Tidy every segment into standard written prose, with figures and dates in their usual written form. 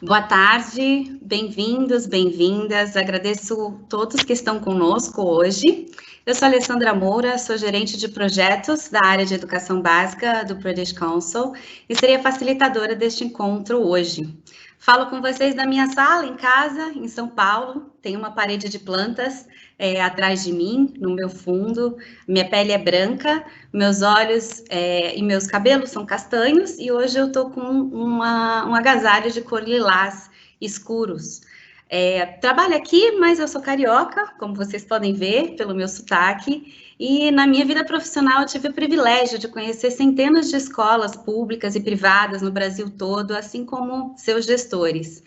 Boa tarde, bem-vindos, bem-vindas. Agradeço todos que estão conosco hoje. Eu sou Alessandra Moura, sou gerente de projetos da área de educação básica do British Council e serei a facilitadora deste encontro hoje. Falo com vocês da minha sala, em casa, em São Paulo. Tem uma parede de plantas atrás de mim, no meu fundo. Minha pele é branca, meus olhos e meus cabelos são castanhos e hoje eu estou com um agasalho de cor lilás escuros. Trabalho aqui, mas eu sou carioca, como vocês podem ver pelo meu sotaque, e na minha vida profissional eu tive o privilégio de conhecer centenas de escolas públicas e privadas no Brasil todo, assim como seus gestores.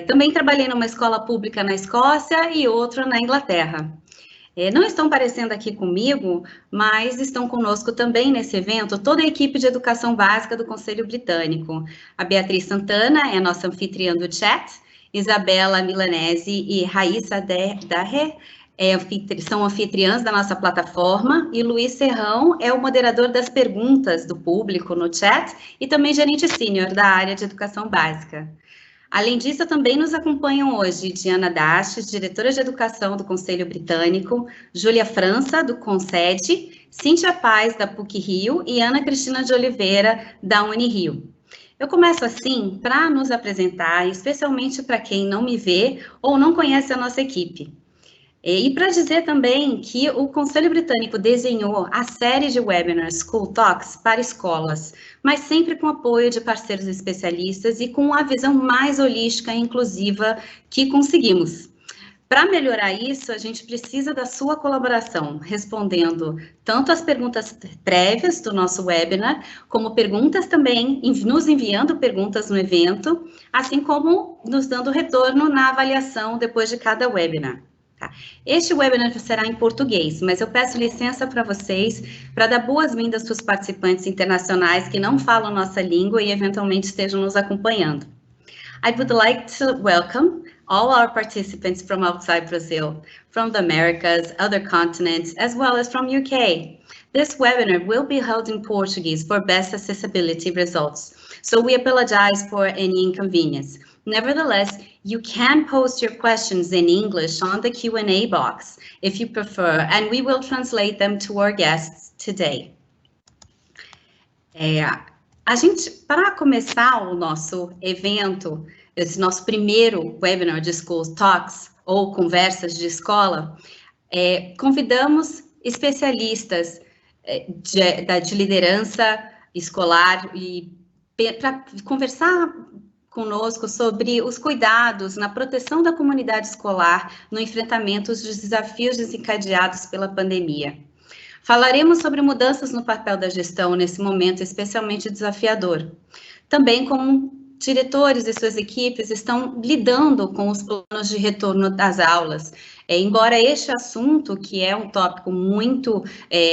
Também trabalhei numa escola pública na Escócia e outra na Inglaterra. Não estão aparecendo aqui comigo, mas estão conosco também nesse evento toda a equipe de educação básica do Conselho Britânico. A Beatriz Santana é a nossa anfitriã do chat, Isabela Milanese e Raíssa Daher são anfitriãs da nossa plataforma, e Luiz Serrão é o moderador das perguntas do público no chat e também gerente sênior da área de educação básica. Além disso, também nos acompanham hoje Diana Dastes, diretora de Educação do Conselho Britânico, Júlia França, do Concede, Cíntia Paz, da PUC-Rio e Ana Cristina de Oliveira, da Unirio. Eu começo assim para nos apresentar, especialmente para quem não me vê ou não conhece a nossa equipe. E para dizer também que o Conselho Britânico desenhou a série de webinars School Talks para escolas, mas sempre com apoio de parceiros especialistas e com a visão mais holística e inclusiva que conseguimos. Para melhorar isso, a gente precisa da sua colaboração, respondendo tanto as perguntas prévias do nosso webinar, como perguntas também, nos enviando perguntas no evento, assim como nos dando retorno na avaliação depois de cada webinar. Tá. Este webinar será em português, mas eu peço licença para vocês para dar boas-vindas para os participantes internacionais que não falam nossa língua e eventualmente estejam nos acompanhando. I would like to welcome all our participants from outside Brazil, from the Americas, other continents, as well as from UK. This webinar will be held in Portuguese for best accessibility results, so we apologize for any inconvenience. Nevertheless, you can post your questions in English on the Q&A box if you prefer, and we will translate them to our guests today. Para começar o nosso evento, esse nosso primeiro webinar de School Talks, ou conversas de escola, convidamos especialistas de liderança escolar e para conversar conosco sobre os cuidados na proteção da comunidade escolar no enfrentamento dos desafios desencadeados pela pandemia. Falaremos sobre mudanças no papel da gestão nesse momento especialmente desafiador. Também como diretores e suas equipes estão lidando com os planos de retorno das aulas. Embora este assunto, que é um tópico muito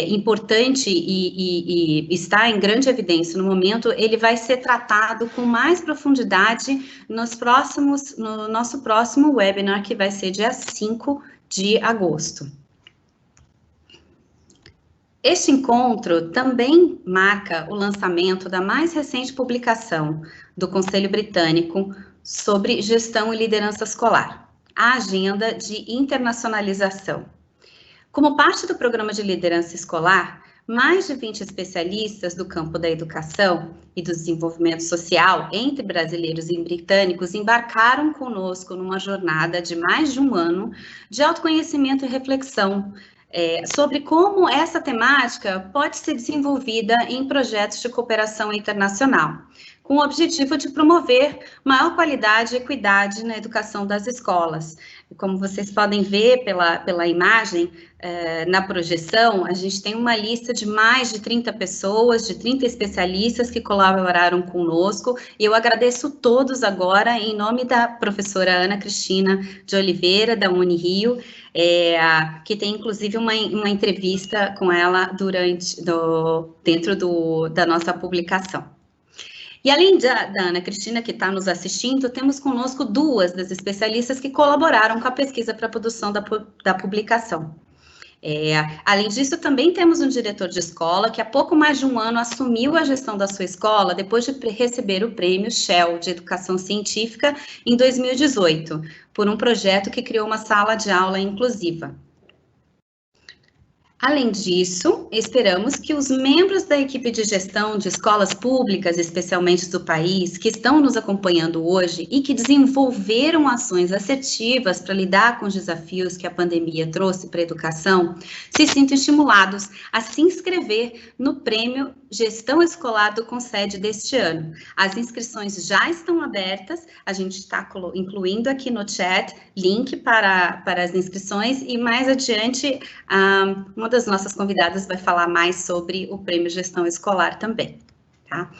importante e está em grande evidência no momento, ele vai ser tratado com mais profundidade no nosso próximo webinar, que vai ser dia 5 de agosto. Este encontro também marca o lançamento da mais recente publicação do Conselho Britânico sobre gestão e liderança escolar, a Agenda de Internacionalização. Como parte do programa de liderança escolar, mais de 20 especialistas do campo da educação e do desenvolvimento social entre brasileiros e britânicos embarcaram conosco numa jornada de mais de um ano de autoconhecimento e reflexão sobre como essa temática pode ser desenvolvida em projetos de cooperação internacional, com o objetivo de promover maior qualidade e equidade na educação das escolas. Como vocês podem ver pela imagem, na projeção, a gente tem uma lista de mais de 30 pessoas, de 30 especialistas que colaboraram conosco, e eu agradeço todos agora, em nome da professora Ana Cristina de Oliveira, da Unirio, que tem inclusive uma entrevista com ela dentro da nossa publicação. E além da Ana Cristina, que está nos assistindo, temos conosco duas das especialistas que colaboraram com a pesquisa para a produção da publicação. Além disso, também temos um diretor de escola que há pouco mais de um ano assumiu a gestão da sua escola depois de receber o prêmio Shell de Educação Científica em 2018, por um projeto que criou uma sala de aula inclusiva. Além disso, esperamos que os membros da equipe de gestão de escolas públicas, especialmente do país, que estão nos acompanhando hoje e que desenvolveram ações assertivas para lidar com os desafios que a pandemia trouxe para a educação, se sintam estimulados a se inscrever no Prêmio Gestão Escolar do CONSED deste ano. As inscrições já estão abertas, a gente está incluindo aqui no chat link para as inscrições e mais adiante uma das nossas convidadas vai falar mais sobre o Prêmio Gestão Escolar também, tá?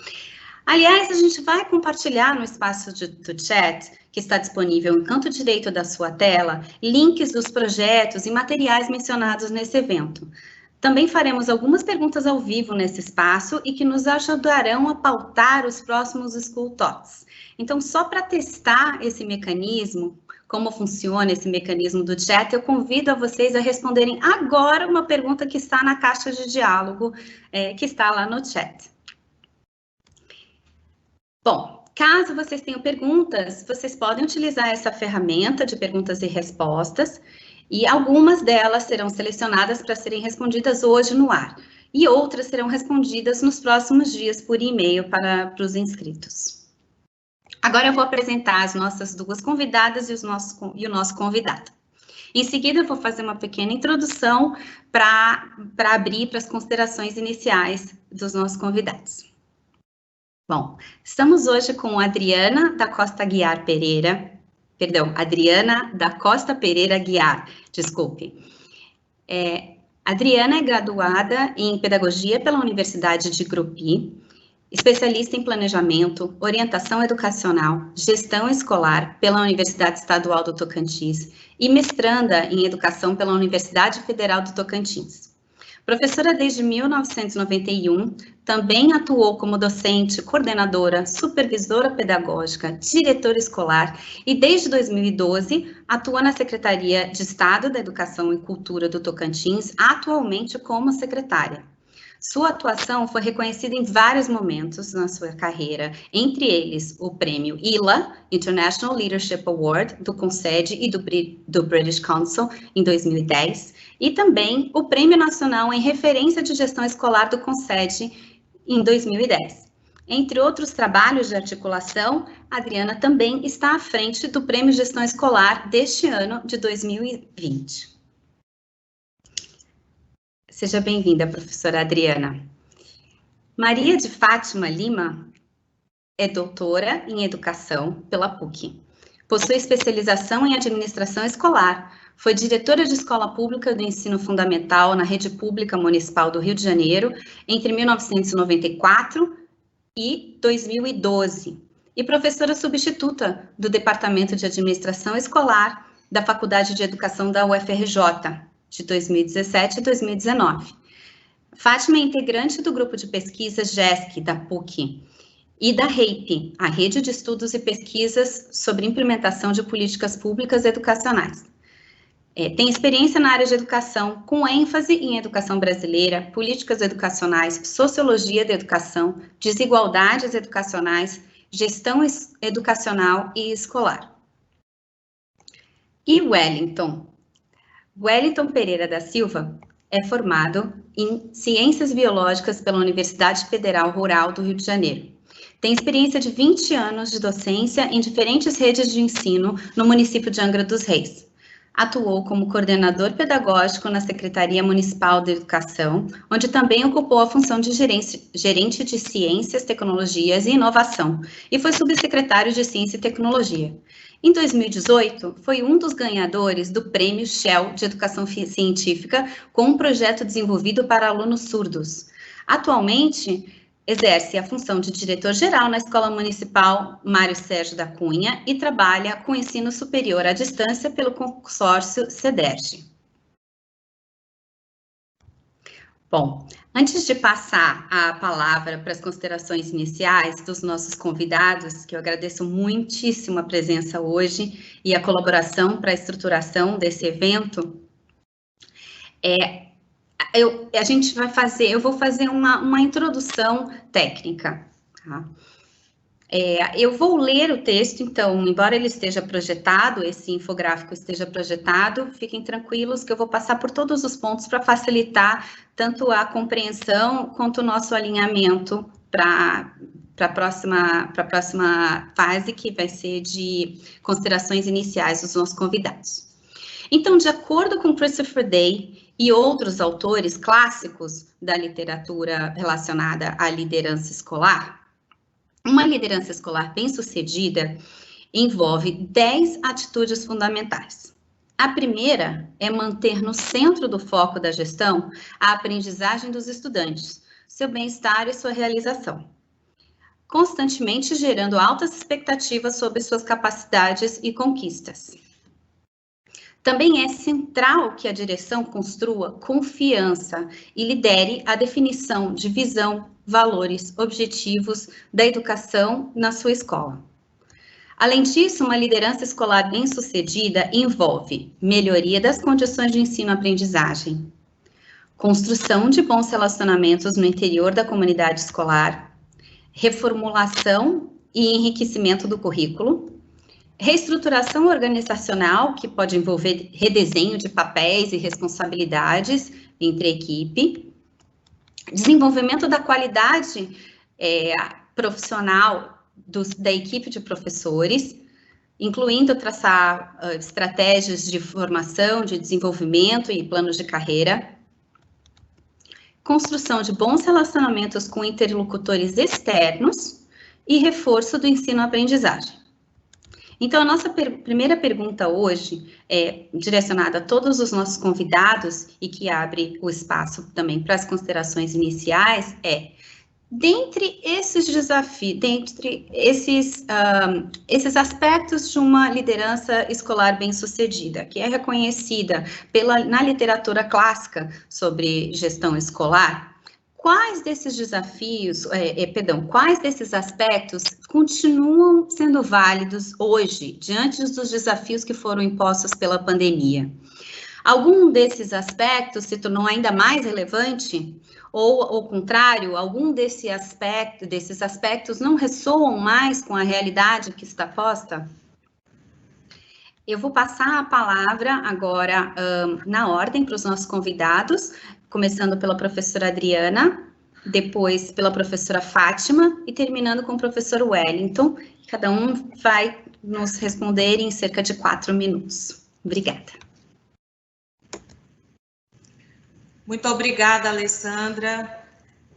Aliás, a gente vai compartilhar no espaço do chat, que está disponível no canto direito da sua tela, links dos projetos e materiais mencionados nesse evento. Também faremos algumas perguntas ao vivo nesse espaço e que nos ajudarão a pautar os próximos School Talks. Então, só para testar esse mecanismo, como funciona esse mecanismo do chat, eu convido a vocês a responderem agora uma pergunta que está na caixa de diálogo, que está lá no chat. Bom, caso vocês tenham perguntas, vocês podem utilizar essa ferramenta de perguntas e respostas, e algumas delas serão selecionadas para serem respondidas hoje no ar, e outras serão respondidas nos próximos dias por e-mail para os inscritos. Agora eu vou apresentar as nossas duas convidadas e o nosso convidado. Em seguida, eu vou fazer uma pequena introdução para abrir para as considerações iniciais dos nossos convidados. Bom, estamos hoje com Adriana da Costa Pereira Guiar, desculpe. Adriana é graduada em Pedagogia pela Universidade de Grupi, especialista em Planejamento, Orientação Educacional, Gestão Escolar pela Universidade Estadual do Tocantins e mestranda em Educação pela Universidade Federal do Tocantins. Professora desde 1991, também atuou como docente, coordenadora, supervisora pedagógica, diretora escolar e desde 2012 atua na Secretaria de Estado da Educação e Cultura do Tocantins, atualmente como secretária. Sua atuação foi reconhecida em vários momentos na sua carreira, entre eles o prêmio ILA, International Leadership Award, do CONSED e do British Council, em 2010, e também o Prêmio Nacional em Referência de Gestão Escolar do CONSED, em 2010. Entre outros trabalhos de articulação, a Adriana também está à frente do Prêmio Gestão Escolar deste ano de 2020. Seja bem-vinda, professora Adriana. Maria de Fátima Lima é doutora em Educação pela PUC. Possui especialização em Administração Escolar. Foi diretora de Escola Pública do Ensino Fundamental na Rede Pública Municipal do Rio de Janeiro entre 1994 e 2012. E professora substituta do Departamento de Administração Escolar da Faculdade de Educação da UFRJ, de 2017 e 2019. Fátima é integrante do grupo de pesquisa GESC, da PUC, e da REIP, a Rede de Estudos e Pesquisas sobre Implementação de Políticas Públicas Educacionais. Tem experiência na área de educação, com ênfase em educação brasileira, políticas educacionais, sociologia da educação, desigualdades educacionais, gestão educacional e escolar. E Wellington Pereira da Silva é formado em Ciências Biológicas pela Universidade Federal Rural do Rio de Janeiro. Tem experiência de 20 anos de docência em diferentes redes de ensino no município de Angra dos Reis. Atuou como coordenador pedagógico na Secretaria Municipal de Educação, onde também ocupou a função de gerente de Ciências, Tecnologias e Inovação, e foi subsecretário de Ciência e Tecnologia. Em 2018, foi um dos ganhadores do Prêmio Shell de Educação Científica, com um projeto desenvolvido para alunos surdos. Atualmente, exerce a função de diretor-geral na Escola Municipal Mário Sérgio da Cunha e trabalha com ensino superior à distância pelo consórcio CEDERJ. Bom, antes de passar a palavra para as considerações iniciais dos nossos convidados, que eu agradeço muitíssimo a presença hoje e a colaboração para a estruturação desse evento, Eu vou fazer uma introdução técnica, tá? Eu vou ler o texto, então, embora ele esteja projetado, esse infográfico esteja projetado, fiquem tranquilos que eu vou passar por todos os pontos para facilitar tanto a compreensão quanto o nosso alinhamento para a próxima fase, que vai ser de considerações iniciais dos nossos convidados. Então, de acordo com Christopher Day e outros autores clássicos da literatura relacionada à liderança escolar, uma liderança escolar bem-sucedida envolve 10 atitudes fundamentais. A primeira é manter no centro do foco da gestão a aprendizagem dos estudantes, seu bem-estar e sua realização, constantemente gerando altas expectativas sobre suas capacidades e conquistas. Também é central que a direção construa confiança e lidere a definição de visão, valores, objetivos da educação na sua escola. Além disso, uma liderança escolar bem-sucedida envolve melhoria das condições de ensino-aprendizagem, construção de bons relacionamentos no interior da comunidade escolar, reformulação e enriquecimento do currículo, reestruturação organizacional, que pode envolver redesenho de papéis e responsabilidades entre a equipe, desenvolvimento da qualidade profissional da equipe de professores, incluindo traçar estratégias de formação, de desenvolvimento e planos de carreira, construção de bons relacionamentos com interlocutores externos e reforço do ensino-aprendizagem. Então, a nossa primeira pergunta hoje é direcionada a todos os nossos convidados e que abre o espaço também para as considerações iniciais dentre esses desafios, dentre esses aspectos de uma liderança escolar bem-sucedida, que é reconhecida na literatura clássica sobre gestão escolar, quais desses desafios, quais desses aspectos continuam sendo válidos hoje, diante dos desafios que foram impostos pela pandemia? Algum desses aspectos se tornou ainda mais relevante? Ou, ao contrário, algum desses aspectos não ressoam mais com a realidade que está posta? Eu vou passar a palavra agora na ordem para os nossos convidados, começando pela professora Adriana, depois pela professora Fátima e terminando com o professor Wellington. Cada um vai nos responder em cerca de 4 minutos. Obrigada. Muito obrigada, Alessandra.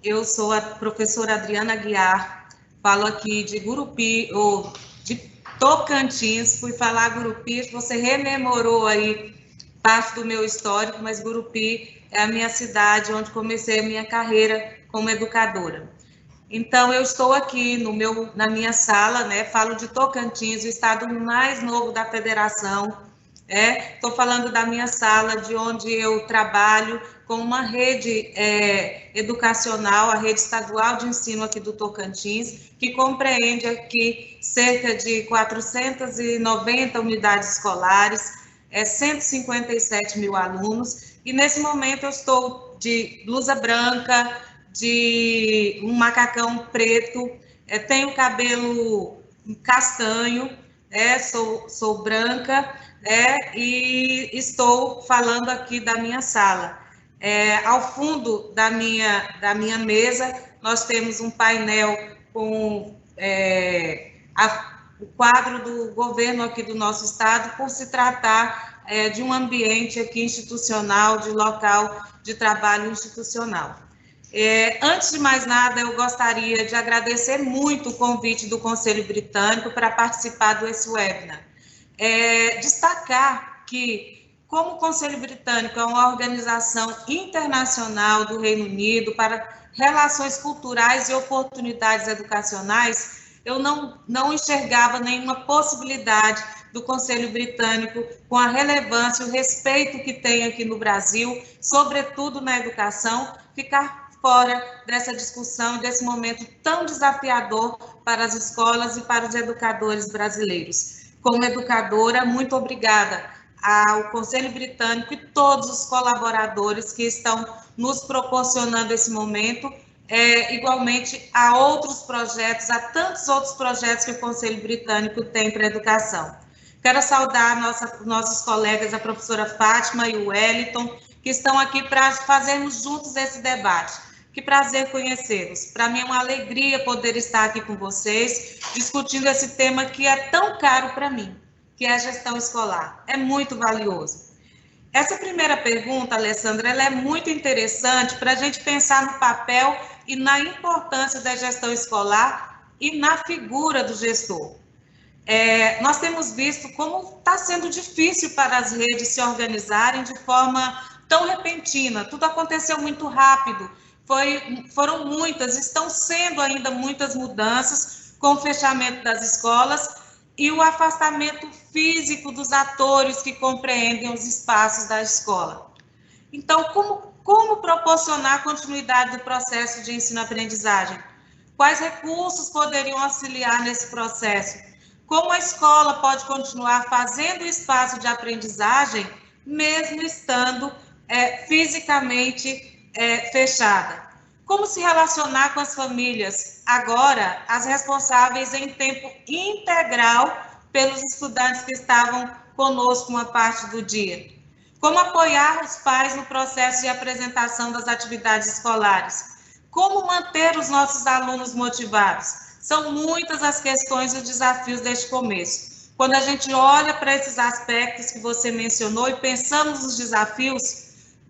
Eu sou a professora Adriana Aguiar, falo aqui de Gurupi, ou de Tocantins. Fui falar Gurupi, você rememorou aí parte do meu histórico, mas Gurupi é a minha cidade onde comecei a minha carreira como educadora. Então, eu estou aqui na minha sala, né? Falo de Tocantins, o estado mais novo da federação. Estou falando da minha sala, de onde eu trabalho com uma rede educacional, a rede estadual de ensino aqui do Tocantins, que compreende aqui cerca de 490 unidades escolares, 157 mil alunos, e nesse momento eu estou de blusa branca, de um macacão preto, tenho cabelo castanho, sou branca, e estou falando aqui da minha sala. Ao fundo da minha mesa, nós temos um painel com o quadro do governo aqui do nosso estado, por se tratar de um ambiente aqui institucional, de local de trabalho institucional. Antes de mais nada, eu gostaria de agradecer muito o convite do Conselho Britânico para participar desse webinar. Destacar que, como o Conselho Britânico é uma organização internacional do Reino Unido para relações culturais e oportunidades educacionais, eu não enxergava nenhuma possibilidade do Conselho Britânico, com a relevância e o respeito que tem aqui no Brasil, sobretudo na educação, ficar fora dessa discussão, desse momento tão desafiador para as escolas e para os educadores brasileiros. Como educadora, muito obrigada ao Conselho Britânico e todos os colaboradores que estão nos proporcionando esse momento, igualmente a outros projetos, a tantos outros projetos que o Conselho Britânico tem para a educação. Quero saudar nossos colegas, a professora Fátima e o Wellington, que estão aqui para fazermos juntos esse debate. Que prazer conhecê-los. Para mim é uma alegria poder estar aqui com vocês, discutindo esse tema que é tão caro para mim, que é a gestão escolar. É muito valioso. Essa primeira pergunta, Alessandra, ela é muito interessante para a gente pensar no papel e na importância da gestão escolar e na figura do gestor. Nós temos visto como está sendo difícil para as redes se organizarem de forma tão repentina. Tudo aconteceu muito rápido. Foram muitas, estão sendo ainda muitas mudanças com o fechamento das escolas e o afastamento físico dos atores que compreendem os espaços da escola. Então, como proporcionar a continuidade do processo de ensino-aprendizagem? Quais recursos poderiam auxiliar nesse processo? Como a escola pode continuar fazendo espaço de aprendizagem, mesmo estando fisicamente fechada? Como se relacionar com as famílias, agora as responsáveis em tempo integral pelos estudantes que estavam conosco uma parte do dia? Como apoiar os pais no processo de apresentação das atividades escolares? Como manter os nossos alunos motivados? São muitas as questões e os desafios deste começo. Quando a gente olha para esses aspectos que você mencionou e pensamos nos desafios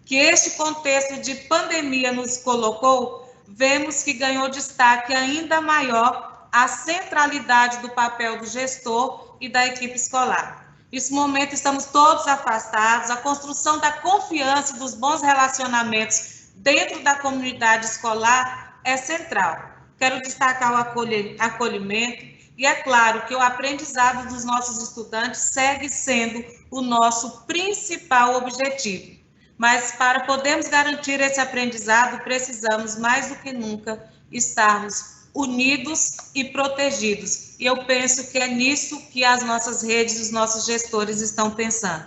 que este contexto de pandemia nos colocou, vemos que ganhou destaque ainda maior a centralidade do papel do gestor e da equipe escolar. Nesse momento, estamos todos afastados, a construção da confiança e dos bons relacionamentos dentro da comunidade escolar é central. Quero destacar o acolhimento e é claro que o aprendizado dos nossos estudantes segue sendo o nosso principal objetivo. Mas para podermos garantir esse aprendizado, precisamos mais do que nunca estarmos unidos e protegidos. E eu penso que é nisso que as nossas redes, os nossos gestores estão pensando.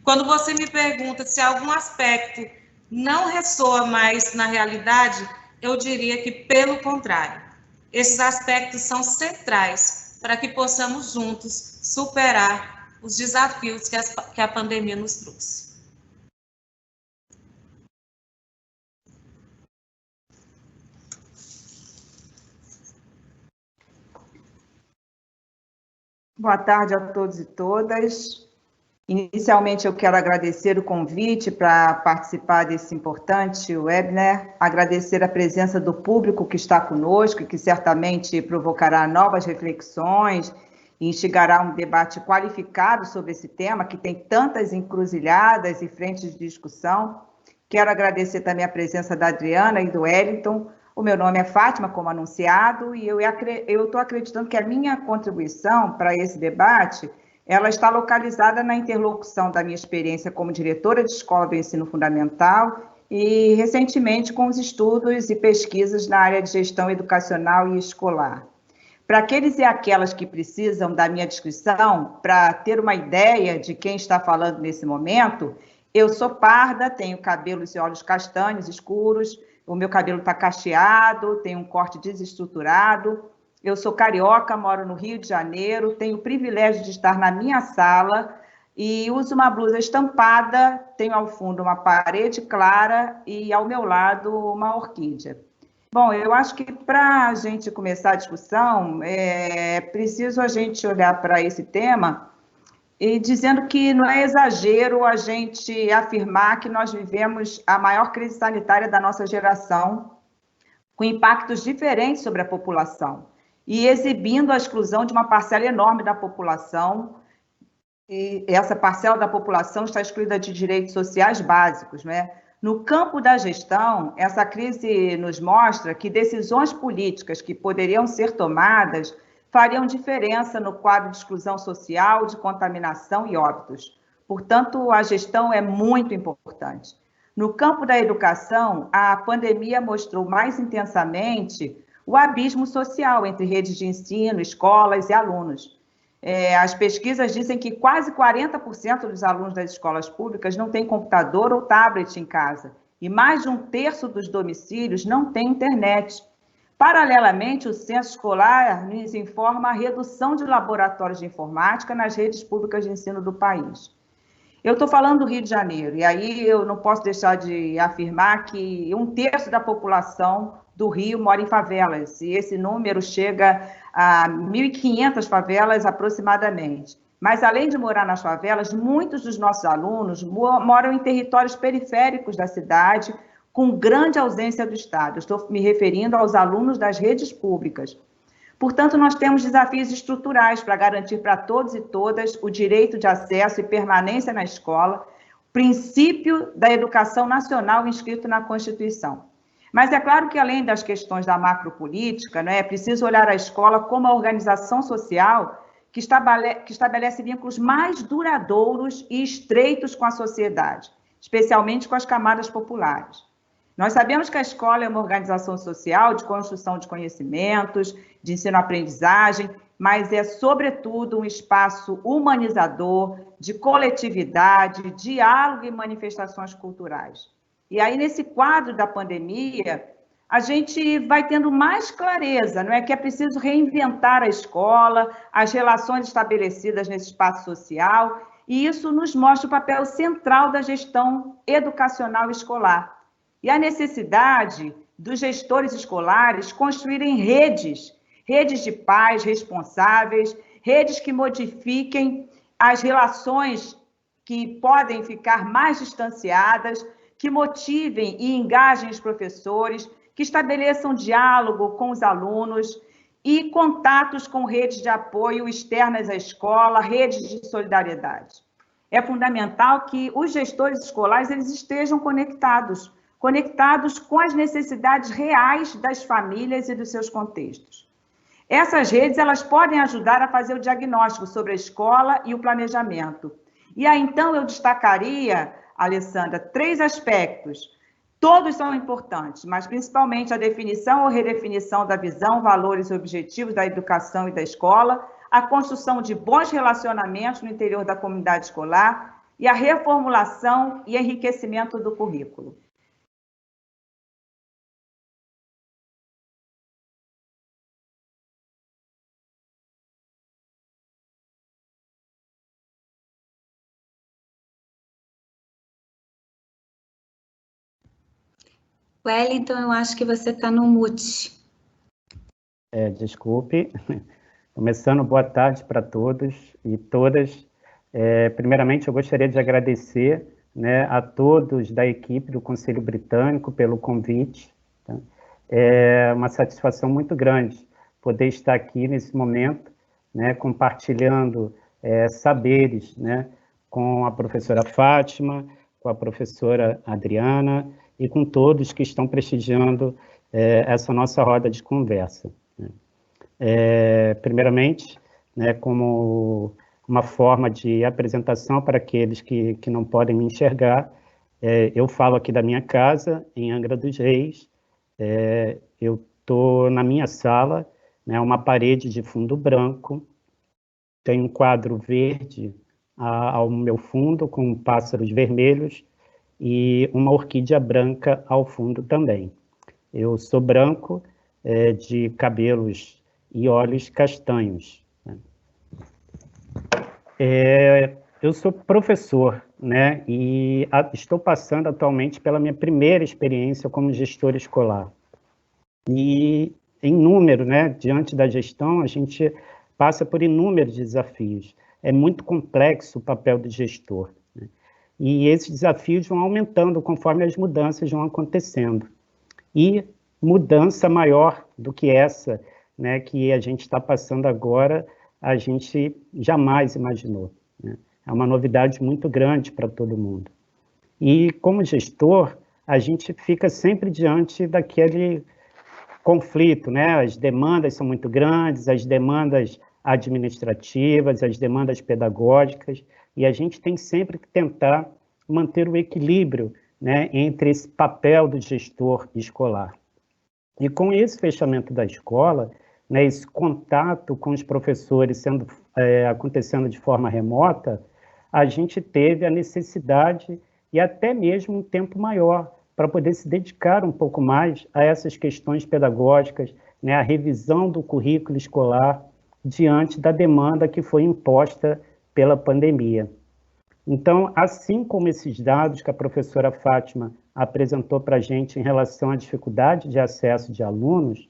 Quando você me pergunta se algum aspecto não ressoa mais na realidade, eu diria que, pelo contrário, esses aspectos são centrais para que possamos juntos superar os desafios que a pandemia nos trouxe. Boa tarde a todos e todas. Inicialmente, eu quero agradecer o convite para participar desse importante webinar, agradecer a presença do público que está conosco e que certamente provocará novas reflexões e instigará um debate qualificado sobre esse tema, que tem tantas encruzilhadas e frentes de discussão. Quero agradecer também a presença da Adriana e do Wellington. O meu nome é Fátima, como anunciado, e eu estou acreditando que a minha contribuição para esse debate, ela está localizada na interlocução da minha experiência como diretora de escola do ensino fundamental e, recentemente, com os estudos e pesquisas na área de gestão educacional e escolar. Para aqueles e aquelas que precisam da minha descrição, para ter uma ideia de quem está falando nesse momento, eu sou parda, tenho cabelos e olhos castanhos escuros, o meu cabelo está cacheado, tenho um corte desestruturado. Eu sou carioca, moro no Rio de Janeiro, tenho o privilégio de estar na minha sala e uso uma blusa estampada, tenho ao fundo uma parede clara e ao meu lado uma orquídea. Bom, eu acho que para a gente começar a discussão, é preciso a gente olhar para esse tema e dizendo que não é exagero a gente afirmar que nós vivemos a maior crise sanitária da nossa geração, com impactos diferentes sobre a população, e exibindo a exclusão de uma parcela enorme da população, e essa parcela da população está excluída de direitos sociais básicos, né? No campo da gestão, essa crise nos mostra que decisões políticas que poderiam ser tomadas fariam diferença no quadro de exclusão social, de contaminação e óbitos. Portanto, a gestão é muito importante. No campo da educação, a pandemia mostrou mais intensamente o abismo social entre redes de ensino, escolas e alunos. As pesquisas dizem que quase 40% dos alunos das escolas públicas não têm computador ou tablet em casa, e mais de 1/3 dos domicílios não têm internet. Paralelamente, o censo escolar nos informa a redução de laboratórios de informática nas redes públicas de ensino do país. Eu estou falando do Rio de Janeiro, e aí eu não posso deixar de afirmar que 1/3 da população do Rio mora em favelas, e esse número chega a 1.500 favelas aproximadamente. Mas, além de morar nas favelas, muitos dos nossos alunos moram em territórios periféricos da cidade, com grande ausência do Estado. Estou me referindo aos alunos das redes públicas. Portanto, nós temos desafios estruturais para garantir para todos e todas o direito de acesso e permanência na escola, princípio da educação nacional inscrito na Constituição. Mas é claro que, além das questões da macropolítica, é preciso olhar a escola como a organização social que estabelece vínculos mais duradouros e estreitos com a sociedade, especialmente com as camadas populares. Nós sabemos que a escola é uma organização social de construção de conhecimentos, de ensino-aprendizagem, mas é, sobretudo, um espaço humanizador, de coletividade, diálogo e manifestações culturais. E aí, nesse quadro da pandemia, a gente vai tendo mais clareza, não é? Que é preciso reinventar a escola, as relações estabelecidas nesse espaço social, e isso nos mostra o papel central da gestão educacional escolar. E a necessidade dos gestores escolares construírem redes de pais responsáveis, redes que modifiquem as relações que podem ficar mais distanciadas, que motivem e engajem os professores, que estabeleçam diálogo com os alunos e contatos com redes de apoio externas à escola, redes de solidariedade. É fundamental que os gestores escolares eles estejam conectados com as necessidades reais das famílias e dos seus contextos. Essas redes elas podem ajudar a fazer o diagnóstico sobre a escola e o planejamento. E aí, então, eu destacaria, Alessandra, 3 aspectos. Todos são importantes, mas principalmente a definição ou redefinição da visão, valores e objetivos da educação e da escola, a construção de bons relacionamentos no interior da comunidade escolar e a reformulação e enriquecimento do currículo. Wellington, eu acho que você está no mute. Desculpe. Começando, boa tarde para todos e todas. Primeiramente, eu gostaria de agradecer, a todos da equipe do Conselho Britânico pelo convite. Tá? É uma satisfação muito grande poder estar aqui nesse momento, compartilhando saberes, com a professora Fátima, com a professora Adriana, e com todos que estão prestigiando essa nossa roda de conversa. Primeiramente, como uma forma de apresentação para aqueles que não podem me enxergar, eu falo aqui da minha casa, em Angra dos Reis. Eu estou na minha sala, uma parede de fundo branco, tem um quadro verde ao meu fundo, com pássaros vermelhos, e uma orquídea branca ao fundo também. Eu sou branco, de cabelos e olhos castanhos. Eu sou professor, e estou passando atualmente pela minha primeira experiência como gestor escolar. E, em número, diante da gestão, a gente passa por inúmeros desafios. É muito complexo o papel do gestor. E esses desafios vão aumentando conforme as mudanças vão acontecendo. E mudança maior do que essa, que a gente está passando agora, a gente jamais imaginou. É uma novidade muito grande para todo mundo. E, como gestor, a gente fica sempre diante daquele conflito, As demandas são muito grandes, as demandas administrativas, as demandas pedagógicas, e a gente tem sempre que tentar manter o equilíbrio, entre esse papel do gestor escolar. E com esse fechamento da escola, né, esse contato com os professores acontecendo de forma remota, a gente teve a necessidade e até mesmo um tempo maior para poder se dedicar um pouco mais a essas questões pedagógicas, né, a revisão do currículo escolar diante da demanda que foi imposta pela pandemia. Então, assim como esses dados que a professora Fátima apresentou para a gente em relação à dificuldade de acesso de alunos,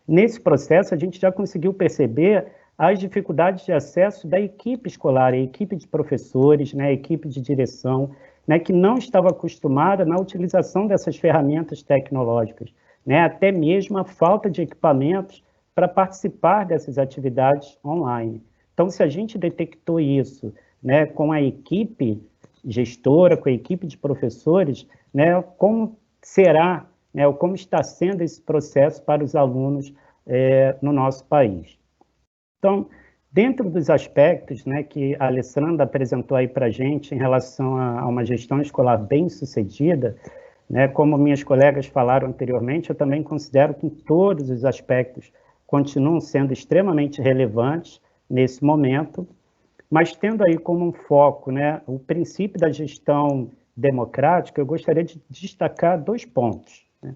nesse processo a gente já conseguiu perceber as dificuldades de acesso da equipe escolar, a equipe de professores, né, a equipe de direção, né, que não estava acostumada na utilização dessas ferramentas tecnológicas, né, até mesmo a falta de equipamentos para participar dessas atividades online. Então, se a gente detectou isso, né, com a equipe gestora, com a equipe de professores, né, como será, né, ou como está sendo esse processo para os alunos no nosso país. Então, dentro dos aspectos, né, que a Alessandra apresentou aí para a gente em relação a uma gestão escolar bem-sucedida, né, como minhas colegas falaram anteriormente, eu também considero que todos os aspectos continuam sendo extremamente relevantes nesse momento, mas tendo aí como um foco, né, o princípio da gestão democrática, eu gostaria de destacar 2 pontos. Né?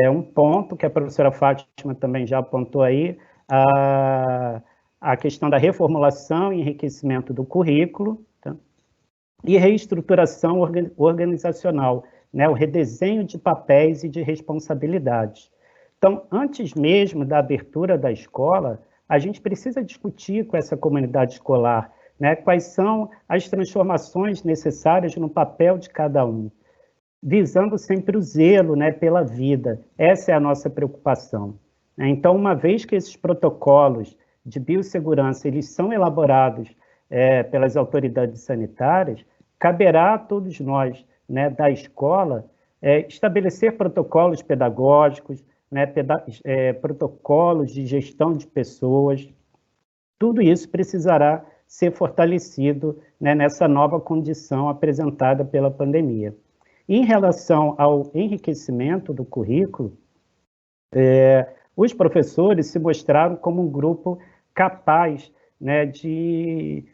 Um ponto que a professora Fátima também já apontou aí, a questão da reformulação e enriquecimento do currículo, tá? E reestruturação organizacional, né, o redesenho de papéis e de responsabilidades. Então, antes mesmo da abertura da escola, a gente precisa discutir com essa comunidade escolar, né, quais são as transformações necessárias no papel de cada um, visando sempre o zelo, né, pela vida. Essa é a nossa preocupação. Então, uma vez que esses protocolos de biossegurança eles são elaborados pelas autoridades sanitárias, caberá a todos nós, né, da escola, estabelecer protocolos pedagógicos, né, protocolos de gestão de pessoas. Tudo isso precisará ser fortalecido, né, nessa nova condição apresentada pela pandemia. Em relação ao enriquecimento do currículo, os professores se mostraram como um grupo capaz, né, de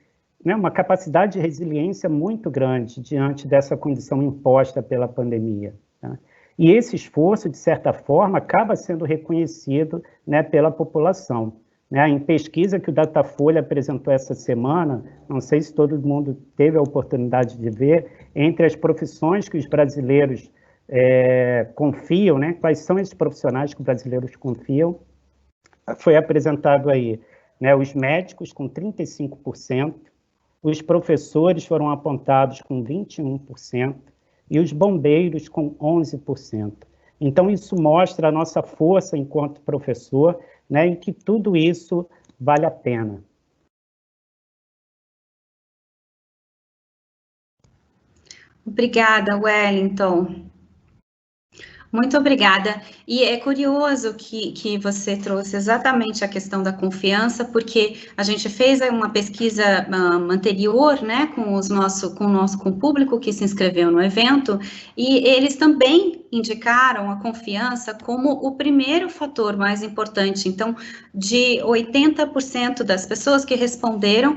uma capacidade de resiliência muito grande diante dessa condição imposta pela pandemia. Tá? E esse esforço, de certa forma, acaba sendo reconhecido, né, pela população. Né? Em pesquisa que o Datafolha apresentou essa semana, não sei se todo mundo teve a oportunidade de ver, entre as profissões que os brasileiros confiam, né? Quais são esses profissionais que os brasileiros confiam, foi apresentado aí, né, os médicos com 35%, os professores foram apontados com 21% e os bombeiros com 11%. Então, isso mostra a nossa força enquanto professor, né, e que tudo isso vale a pena. Obrigada, Wellington. Muito obrigada. E é curioso que você trouxe exatamente a questão da confiança, porque a gente fez uma pesquisa anterior, né, com o público que se inscreveu no evento, e eles também indicaram a confiança como o primeiro fator mais importante. Então, de 80% das pessoas que responderam,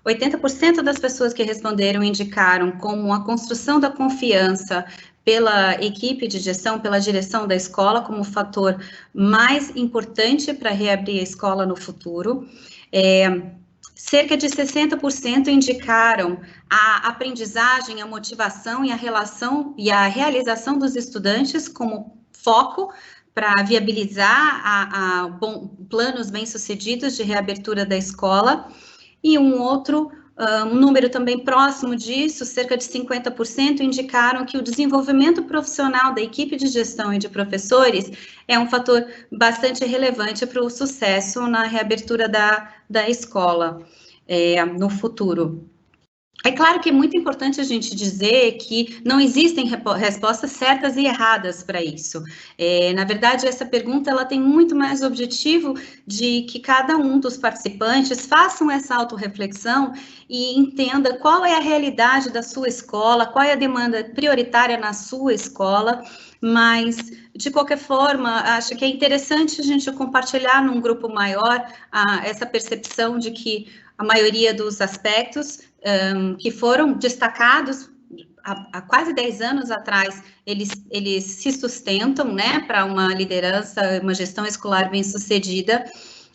80% das pessoas que responderam indicaram como a construção da confiança pela equipe de gestão, pela direção da escola, como o fator mais importante para reabrir a escola no futuro. Cerca de 60% indicaram a aprendizagem, a motivação e a relação e a realização dos estudantes como foco para viabilizar planos bem-sucedidos de reabertura da escola. E um número também próximo disso, cerca de 50%, indicaram que o desenvolvimento profissional da equipe de gestão e de professores é um fator bastante relevante para o sucesso na reabertura da escola no futuro. É claro que é muito importante a gente dizer que não existem respostas certas e erradas para isso. Na verdade, essa pergunta ela tem muito mais o objetivo de que cada um dos participantes façam essa autorreflexão e entenda qual é a realidade da sua escola, qual é a demanda prioritária na sua escola, mas de qualquer forma, acho que é interessante a gente compartilhar num grupo maior essa percepção de que a maioria dos aspectos que foram destacados há quase 10 anos atrás, eles se sustentam, né, para uma liderança, uma gestão escolar bem-sucedida,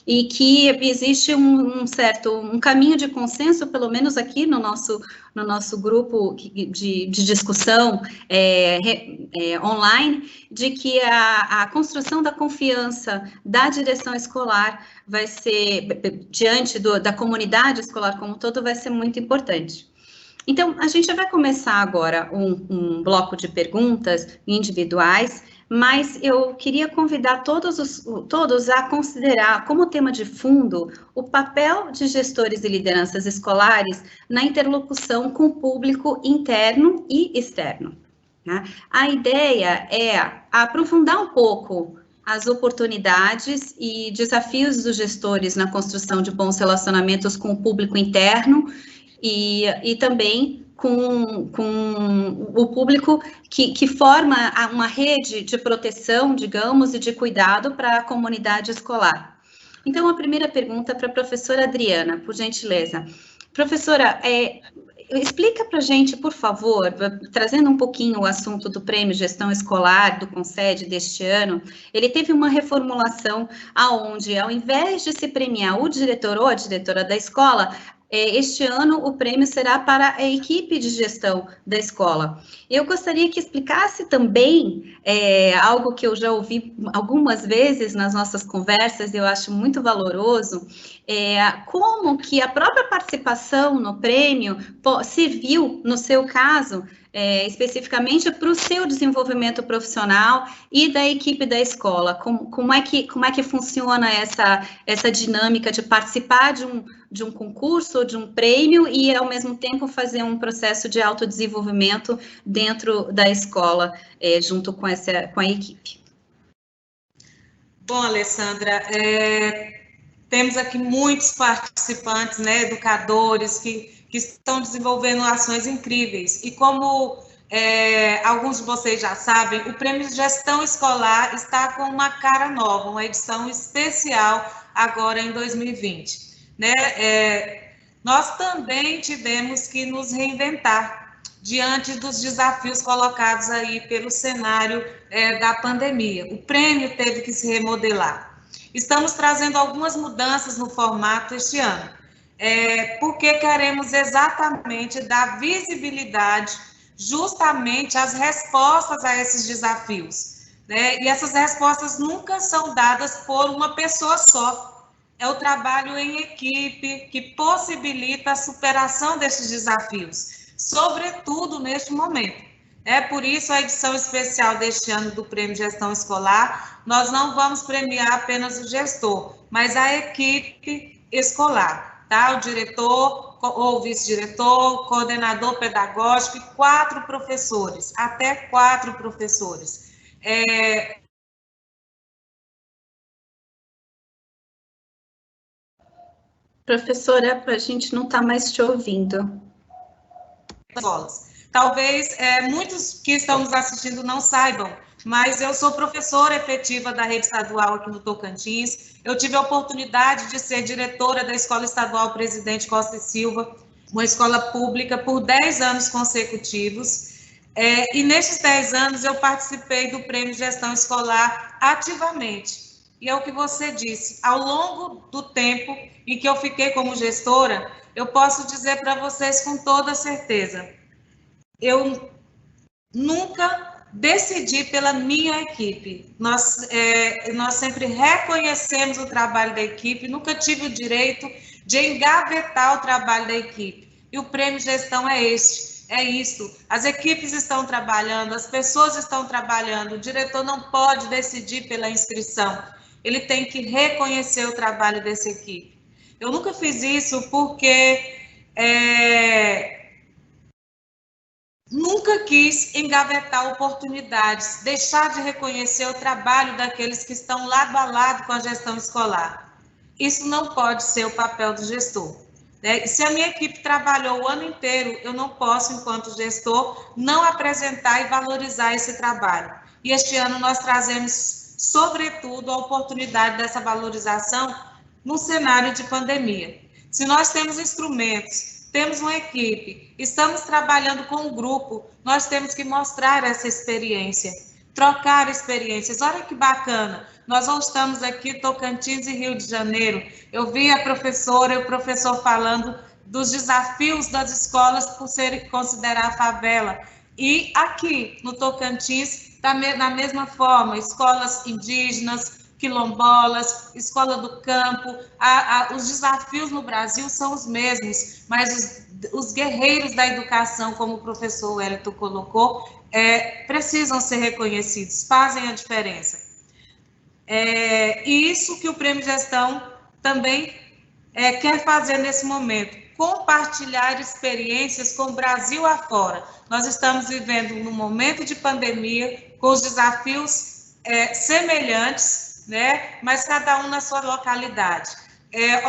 e que existe um caminho de consenso, pelo menos aqui no nosso grupo de discussão online, de que a construção da confiança da direção escolar vai ser, diante da comunidade escolar como um todo, vai ser muito importante. Então, a gente vai começar agora um bloco de perguntas individuais, mas eu queria convidar todos a considerar como tema de fundo o papel de gestores e lideranças escolares na interlocução com o público interno e externo. Tá? A ideia é aprofundar um pouco as oportunidades e desafios dos gestores na construção de bons relacionamentos com o público interno e também com o público que forma uma rede de proteção, digamos, e de cuidado para a comunidade escolar. Então, a primeira pergunta para a professora Adriana, por gentileza. Professora, explica para a gente, por favor, trazendo um pouquinho o assunto do Prêmio Gestão Escolar, do Concede deste ano, ele teve uma reformulação onde, ao invés de se premiar o diretor ou a diretora da escola, este ano o prêmio será para a equipe de gestão da escola. Eu gostaria que explicasse também algo que eu já ouvi algumas vezes nas nossas conversas, eu acho muito valoroso, como que a própria participação no prêmio serviu, no seu caso, especificamente para o seu desenvolvimento profissional e da equipe da escola. Como é que funciona essa dinâmica de participar de um concurso, de um prêmio e, ao mesmo tempo, fazer um processo de autodesenvolvimento dentro da escola, junto com a equipe? Bom, Alessandra, temos aqui muitos participantes, né, educadores, que estão desenvolvendo ações incríveis. E como alguns de vocês já sabem, o Prêmio de Gestão Escolar está com uma cara nova, uma edição especial agora em 2020. Né? Nós também tivemos que nos reinventar diante dos desafios colocados aí pelo cenário da pandemia. O prêmio teve que se remodelar. Estamos trazendo algumas mudanças no formato este ano, porque queremos exatamente dar visibilidade justamente às respostas a esses desafios, né? E essas respostas nunca são dadas por uma pessoa só. É o trabalho em equipe que possibilita a superação desses desafios, sobretudo neste momento. Por isso a edição especial deste ano do Prêmio Gestão Escolar, nós não vamos premiar apenas o gestor, mas a equipe escolar, tá? O diretor ou vice-diretor, coordenador pedagógico e 4 professores, até 4 professores. Professora, a gente não está mais te ouvindo. Talvez muitos que estão nos assistindo não saibam, mas eu sou professora efetiva da rede estadual aqui no Tocantins. Eu tive a oportunidade de ser diretora da Escola Estadual Presidente Costa e Silva, uma escola pública, por 10 anos consecutivos. E nesses 10 anos eu participei do Prêmio Gestão Escolar ativamente. E é o que você disse, ao longo do tempo em que eu fiquei como gestora, eu posso dizer para vocês com toda certeza, eu nunca decidi pela minha equipe. Nós sempre reconhecemos o trabalho da equipe, nunca tive o direito de engavetar o trabalho da equipe. E o Prêmio Gestão é isso. As equipes estão trabalhando, as pessoas estão trabalhando, o diretor não pode decidir pela inscrição, ele tem que reconhecer o trabalho dessa equipe. Eu nunca fiz isso porque nunca quis engavetar oportunidades, deixar de reconhecer o trabalho daqueles que estão lado a lado com a gestão escolar. Isso não pode ser o papel do gestor. Né? Se a minha equipe trabalhou o ano inteiro, eu não posso, enquanto gestor, não apresentar e valorizar esse trabalho. e este ano nós trazemos, sobretudo, a oportunidade dessa valorização no cenário de pandemia. Se nós temos instrumentos, temos uma equipe, estamos trabalhando com um grupo, nós temos que mostrar essa experiência, trocar experiências. Olha que bacana, nós não estamos aqui Tocantins e Rio de Janeiro. Eu vi a professora e o professor falando dos desafios das escolas por serem considerar favela. E aqui no Tocantins, da mesma forma, escolas indígenas, quilombolas, escola do campo, os desafios no Brasil são os mesmos, mas os guerreiros da educação, como o professor Wellington colocou, precisam ser reconhecidos, fazem a diferença. E isso que o Prêmio Gestão também quer fazer nesse momento, compartilhar experiências com o Brasil afora. Nós estamos vivendo num momento de pandemia, com os desafios semelhantes, né? Mas cada um na sua localidade.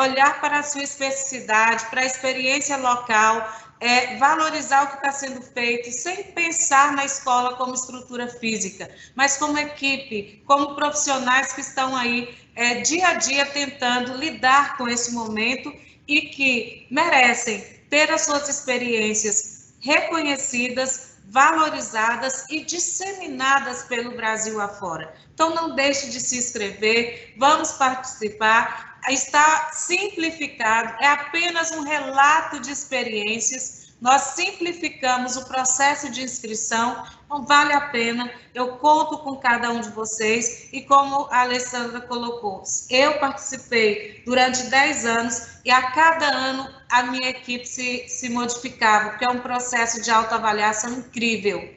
Olhar para a sua especificidade, para a experiência local, valorizar o que está sendo feito, sem pensar na escola como estrutura física, mas como equipe, como profissionais que estão aí dia a dia tentando lidar com esse momento e que merecem ter as suas experiências reconhecidas, valorizadas e disseminadas pelo Brasil afora. Então, não deixe de se inscrever, vamos participar. Está simplificado, é apenas um relato de experiências, nós simplificamos o processo de inscrição, então vale a pena, eu conto com cada um de vocês, e como a Alessandra colocou, eu participei durante 10 anos, e a cada ano a minha equipe se modificava, porque é um processo de autoavaliação incrível.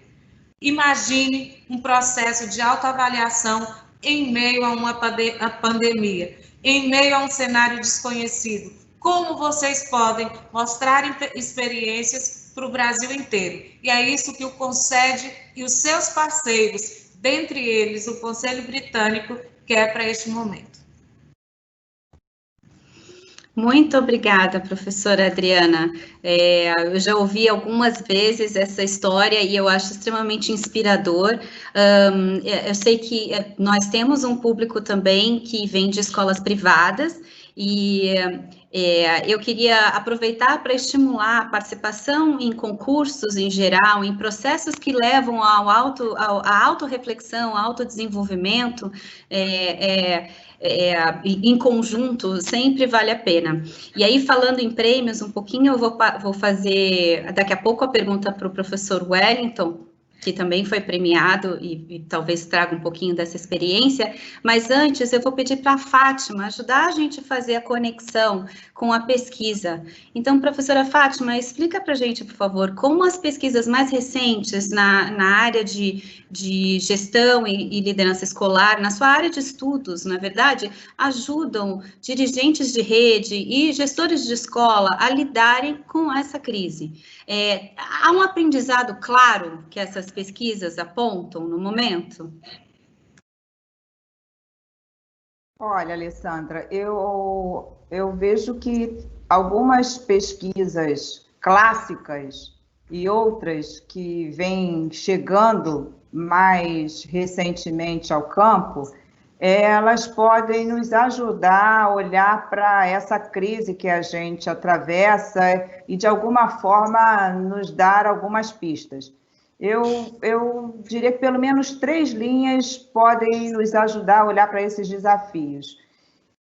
Imagine um processo de autoavaliação em meio a uma pandemia, em meio a um cenário desconhecido. Como vocês podem mostrar experiências para o Brasil inteiro? E é isso que o CONSED e os seus parceiros, dentre eles o Conselho Britânico, quer para este momento. Muito obrigada, professora Adriana. Eu já ouvi algumas vezes essa história e eu acho extremamente inspirador. Eu sei que nós temos um público também que vem de escolas privadas e eu queria aproveitar para estimular a participação em concursos em geral, em processos que levam à autorreflexão, ao autodesenvolvimento, em conjunto, sempre vale a pena. E aí, falando em prêmios um pouquinho, eu vou fazer daqui a pouco a pergunta para o professor Wellington, que também foi premiado e talvez traga um pouquinho dessa experiência, mas antes eu vou pedir para a Fátima ajudar a gente a fazer a conexão com a pesquisa. Então, professora Fátima, explica para a gente, por favor, como as pesquisas mais recentes na área de gestão e liderança escolar, na sua área de estudos, na verdade, ajudam dirigentes de rede e gestores de escola a lidarem com essa crise. Há um aprendizado claro que essas pesquisas apontam no momento? Olha, Alessandra, eu vejo que algumas pesquisas clássicas e outras que vêm chegando mais recentemente ao campo, elas podem nos ajudar a olhar para essa crise que a gente atravessa e, de alguma forma, nos dar algumas pistas. Eu diria que pelo menos 3 linhas podem nos ajudar a olhar para esses desafios.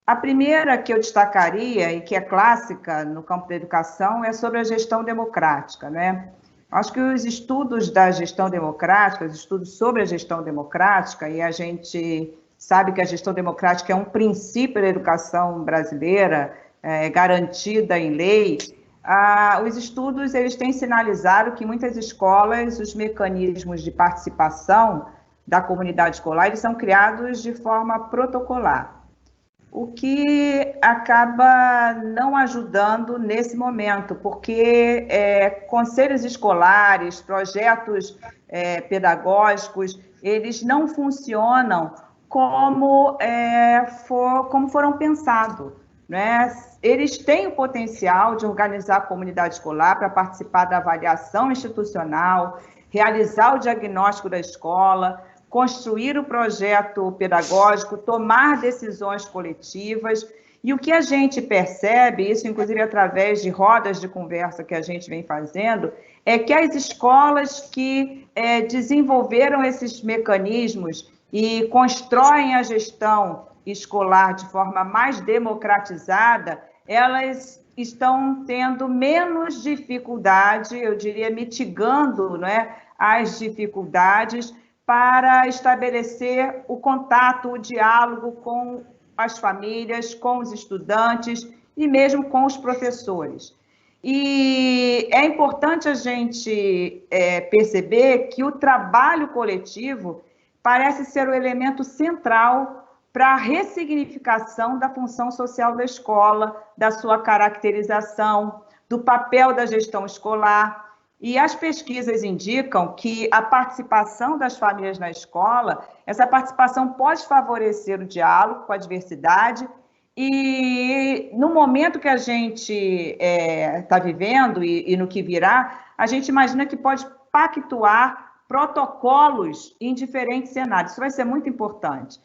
A primeira que eu destacaria, e que é clássica no campo da educação, é sobre a gestão democrática, né? Acho que os estudos da gestão democrática, os estudos sobre a gestão democrática, e a gente sabe que a gestão democrática é um princípio da educação brasileira, garantida em lei. Os estudos eles têm sinalizado que em muitas escolas os mecanismos de participação da comunidade escolar eles são criados de forma protocolar, o que acaba não ajudando nesse momento, porque conselhos escolares, projetos pedagógicos, eles não funcionam como foram pensados, né? Eles têm o potencial de organizar a comunidade escolar para participar da avaliação institucional, realizar o diagnóstico da escola, construir o projeto pedagógico, tomar decisões coletivas. E o que a gente percebe, isso inclusive através de rodas de conversa que a gente vem fazendo, é que as escolas que desenvolveram esses mecanismos e constroem a gestão escolar de forma mais democratizada, elas estão tendo menos dificuldade, eu diria, mitigando, né, as dificuldades para estabelecer o contato, o diálogo com as famílias, com os estudantes e mesmo com os professores. E é importante a gente perceber que o trabalho coletivo parece ser o elemento central para a ressignificação da função social da escola, da sua caracterização, do papel da gestão escolar. E as pesquisas indicam que a participação das famílias na escola, essa participação pode favorecer o diálogo com a diversidade, e no momento que a gente está vivendo e no que virá, a gente imagina que pode pactuar protocolos em diferentes cenários. Isso vai ser muito importante.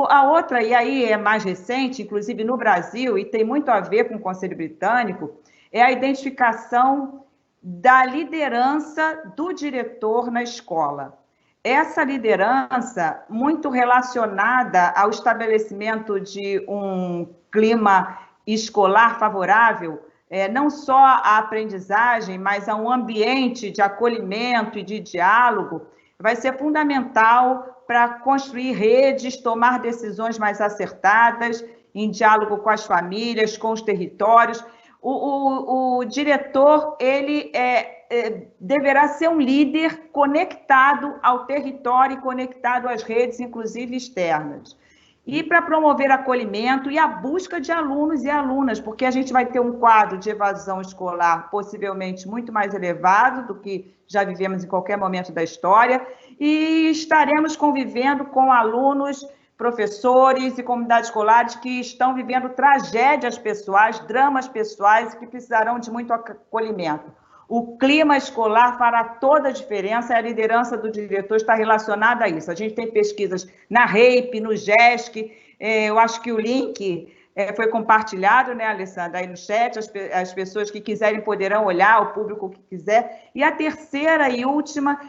A outra, e aí é mais recente, inclusive no Brasil, e tem muito a ver com o Conselho Britânico, é a identificação da liderança do diretor na escola. Essa liderança, muito relacionada ao estabelecimento de um clima escolar favorável, não só à aprendizagem, mas a um ambiente de acolhimento e de diálogo, vai ser fundamental para construir redes, tomar decisões mais acertadas, em diálogo com as famílias, com os territórios. O diretor, ele deverá ser um líder conectado ao território e conectado às redes, inclusive externas. E para promover acolhimento e a busca de alunos e alunas, porque a gente vai ter um quadro de evasão escolar possivelmente muito mais elevado do que já vivemos em qualquer momento da história, e estaremos convivendo com alunos, professores e comunidades escolares que estão vivendo tragédias pessoais, dramas pessoais, que precisarão de muito acolhimento. O clima escolar fará toda a diferença, e a liderança do diretor está relacionada a isso. A gente tem pesquisas na REIP, no GESC, eu acho que o link foi compartilhado, né, Alessandra, aí no chat, as pessoas que quiserem poderão olhar, o público que quiser. E a terceira e última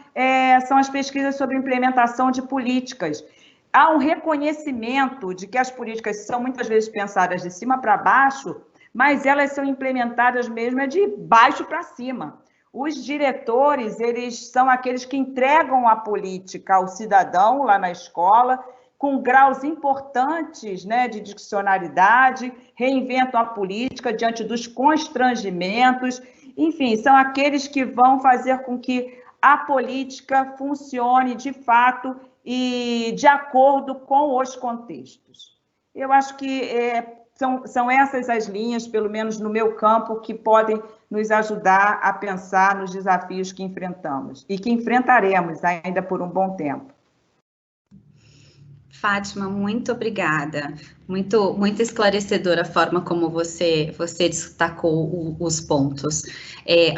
são as pesquisas sobre implementação de políticas. Há um reconhecimento de que as políticas são muitas vezes pensadas de cima para baixo, mas elas são implementadas mesmo de baixo para cima. Os diretores, eles são aqueles que entregam a política ao cidadão lá na escola, com graus importantes, né, de discricionariedade, reinventam a política diante dos constrangimentos, enfim, são aqueles que vão fazer com que a política funcione de fato e de acordo com os contextos. Eu acho que são essas as linhas, pelo menos no meu campo, que podem nos ajudar a pensar nos desafios que enfrentamos e que enfrentaremos ainda por um bom tempo. Fátima, muito obrigada. Muito esclarecedora a forma como você destacou os pontos.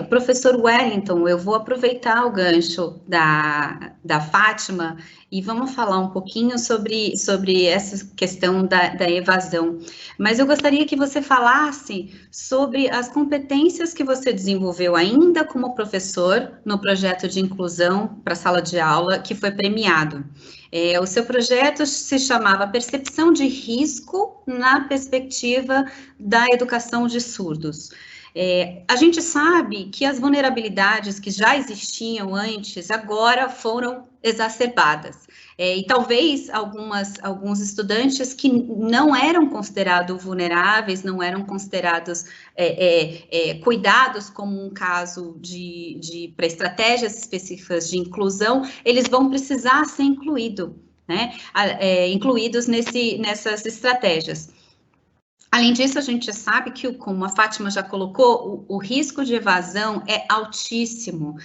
Professor Wellington, eu vou aproveitar o gancho da Fátima e vamos falar um pouquinho sobre essa questão da evasão. Mas eu gostaria que você falasse sobre as competências que você desenvolveu ainda como professor no projeto de inclusão para a sala de aula, que foi premiado. O seu projeto se chamava Percepção de Risco na Perspectiva da Educação de Surdos. A gente sabe que as vulnerabilidades que já existiam antes, agora foram exacerbadas. E talvez alguns estudantes que não eram considerados vulneráveis, não eram considerados cuidados como um caso para estratégias específicas de inclusão, eles vão precisar ser incluídos nessas estratégias. Além disso, a gente já sabe que, como a Fátima já colocou, o risco de evasão é altíssimo.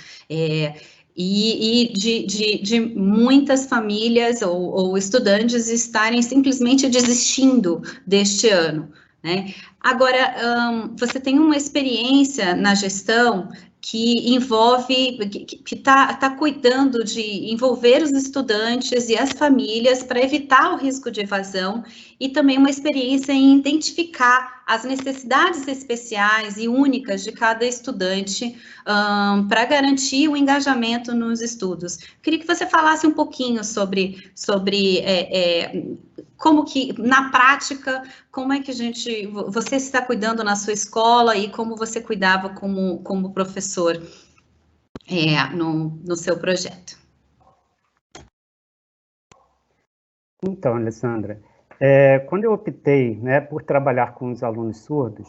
E de muitas famílias ou estudantes estarem simplesmente desistindo deste ano, né? Agora, você tem uma experiência na gestão que envolve, que está cuidando de envolver os estudantes e as famílias para evitar o risco de evasão, e também uma experiência em identificar as necessidades especiais e únicas de cada estudante para garantir o engajamento nos estudos. Queria que você falasse um pouquinho sobre como que, na prática, como é que você está cuidando na sua escola e como você cuidava como professor no seu projeto. Então, Alessandra, quando eu optei, né, por trabalhar com os alunos surdos,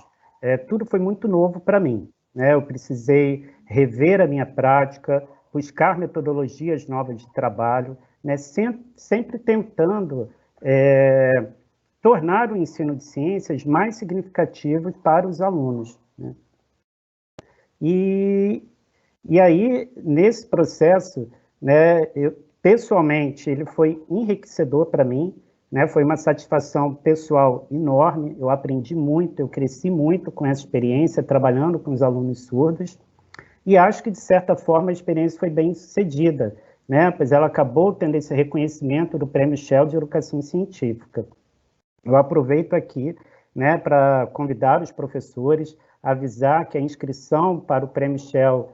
tudo foi muito novo para mim, né? Eu precisei rever a minha prática, buscar metodologias novas de trabalho, né, sempre tentando tornar o ensino de ciências mais significativo para os alunos, né? E aí, nesse processo, né, pessoalmente, ele foi enriquecedor para mim, né, foi uma satisfação pessoal enorme, eu aprendi muito, eu cresci muito com essa experiência, trabalhando com os alunos surdos, e acho que, de certa forma, a experiência foi bem sucedida, né, pois ela acabou tendo esse reconhecimento do Prêmio Shell de Educação Científica. Eu aproveito aqui, né, para convidar os professores a avisar que a inscrição para o Prêmio Shell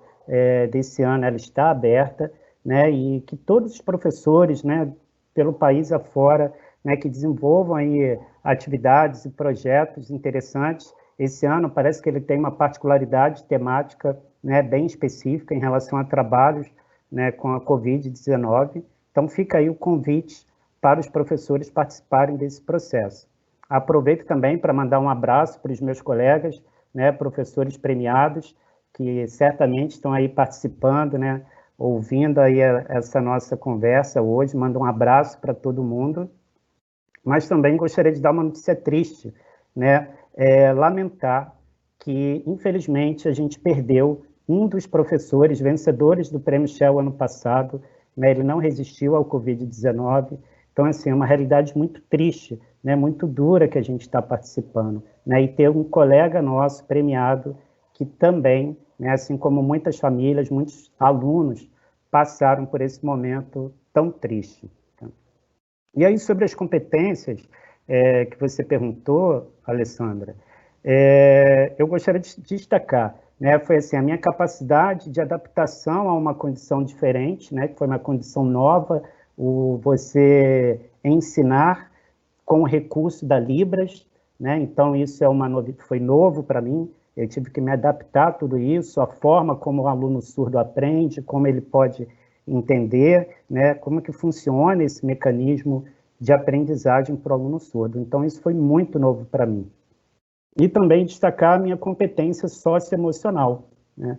desse ano ela está aberta, né, e que todos os professores, né, pelo país afora, né, que desenvolvam aí atividades e projetos interessantes. Esse ano parece que ele tem uma particularidade temática, né, bem específica em relação a trabalhos, né, com a Covid-19. Então fica aí o convite para os professores participarem desse processo. Aproveito também para mandar um abraço para os meus colegas, né, professores premiados, que certamente estão aí participando, né, ouvindo aí essa nossa conversa hoje. Mando um abraço para todo mundo, mas também gostaria de dar uma notícia triste, né, lamentar que, infelizmente, a gente perdeu um dos professores vencedores do Prêmio Shell ano passado, né, ele não resistiu ao Covid-19, então, assim, é uma realidade muito triste, né, muito dura que a gente está participando, né, e ter um colega nosso premiado que também, né, assim como muitas famílias, muitos alunos passaram por esse momento tão triste. Tá? E aí, sobre as competências que você perguntou, Alessandra, eu gostaria de destacar, né, foi assim, a minha capacidade de adaptação a uma condição diferente, né, que foi uma condição nova, você ensinar com o recurso da Libras, né, então isso foi novo para mim, eu tive que me adaptar a tudo isso, a forma como o aluno surdo aprende, como ele pode entender, né, como que funciona esse mecanismo de aprendizagem para o aluno surdo. Então, isso foi muito novo para mim. E também destacar a minha competência socioemocional, né?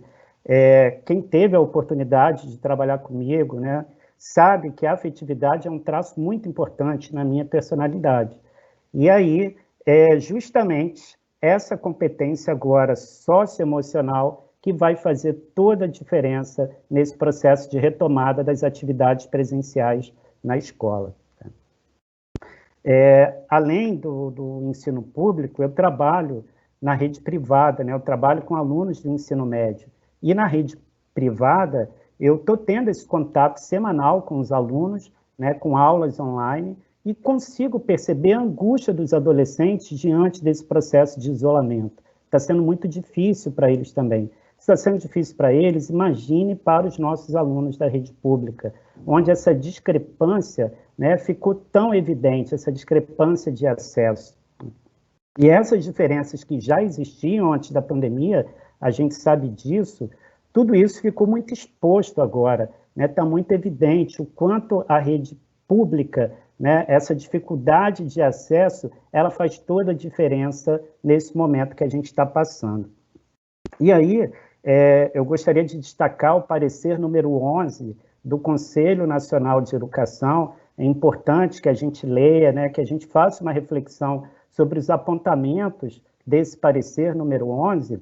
Quem teve a oportunidade de trabalhar comigo, né, sabe que a afetividade é um traço muito importante na minha personalidade. E aí, justamente essa competência agora socioemocional que vai fazer toda a diferença nesse processo de retomada das atividades presenciais na escola. Além do ensino público, eu trabalho na rede privada, né? Eu trabalho com alunos do ensino médio. E na rede privada, eu estou tendo esse contato semanal com os alunos, né, com aulas online, e consigo perceber a angústia dos adolescentes diante desse processo de isolamento. Está sendo muito difícil para eles também. Está sendo difícil para eles, imagine para os nossos alunos da rede pública, onde essa discrepância, né, ficou tão evidente, essa discrepância de acesso. E essas diferenças que já existiam antes da pandemia, a gente sabe disso, tudo isso ficou muito exposto agora, né? Está muito evidente o quanto a rede pública, né, essa dificuldade de acesso, ela faz toda a diferença nesse momento que a gente está passando. E aí, eu gostaria de destacar o parecer número 11 do Conselho Nacional de Educação. É importante que a gente leia, né, que a gente faça uma reflexão sobre os apontamentos desse parecer número 11.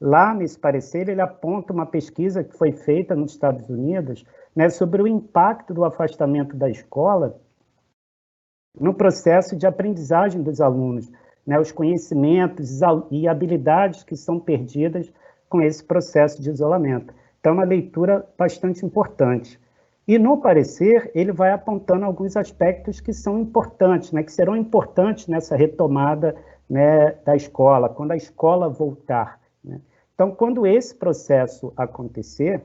Lá nesse parecer, ele aponta uma pesquisa que foi feita nos Estados Unidos, né, sobre o impacto do afastamento da escola no processo de aprendizagem dos alunos, né, os conhecimentos e habilidades que são perdidas com esse processo de isolamento. Então, é uma leitura bastante importante. E no parecer, ele vai apontando alguns aspectos que são importantes, né, que serão importantes nessa retomada, né, da escola, quando a escola voltar, né. Então, quando esse processo acontecer,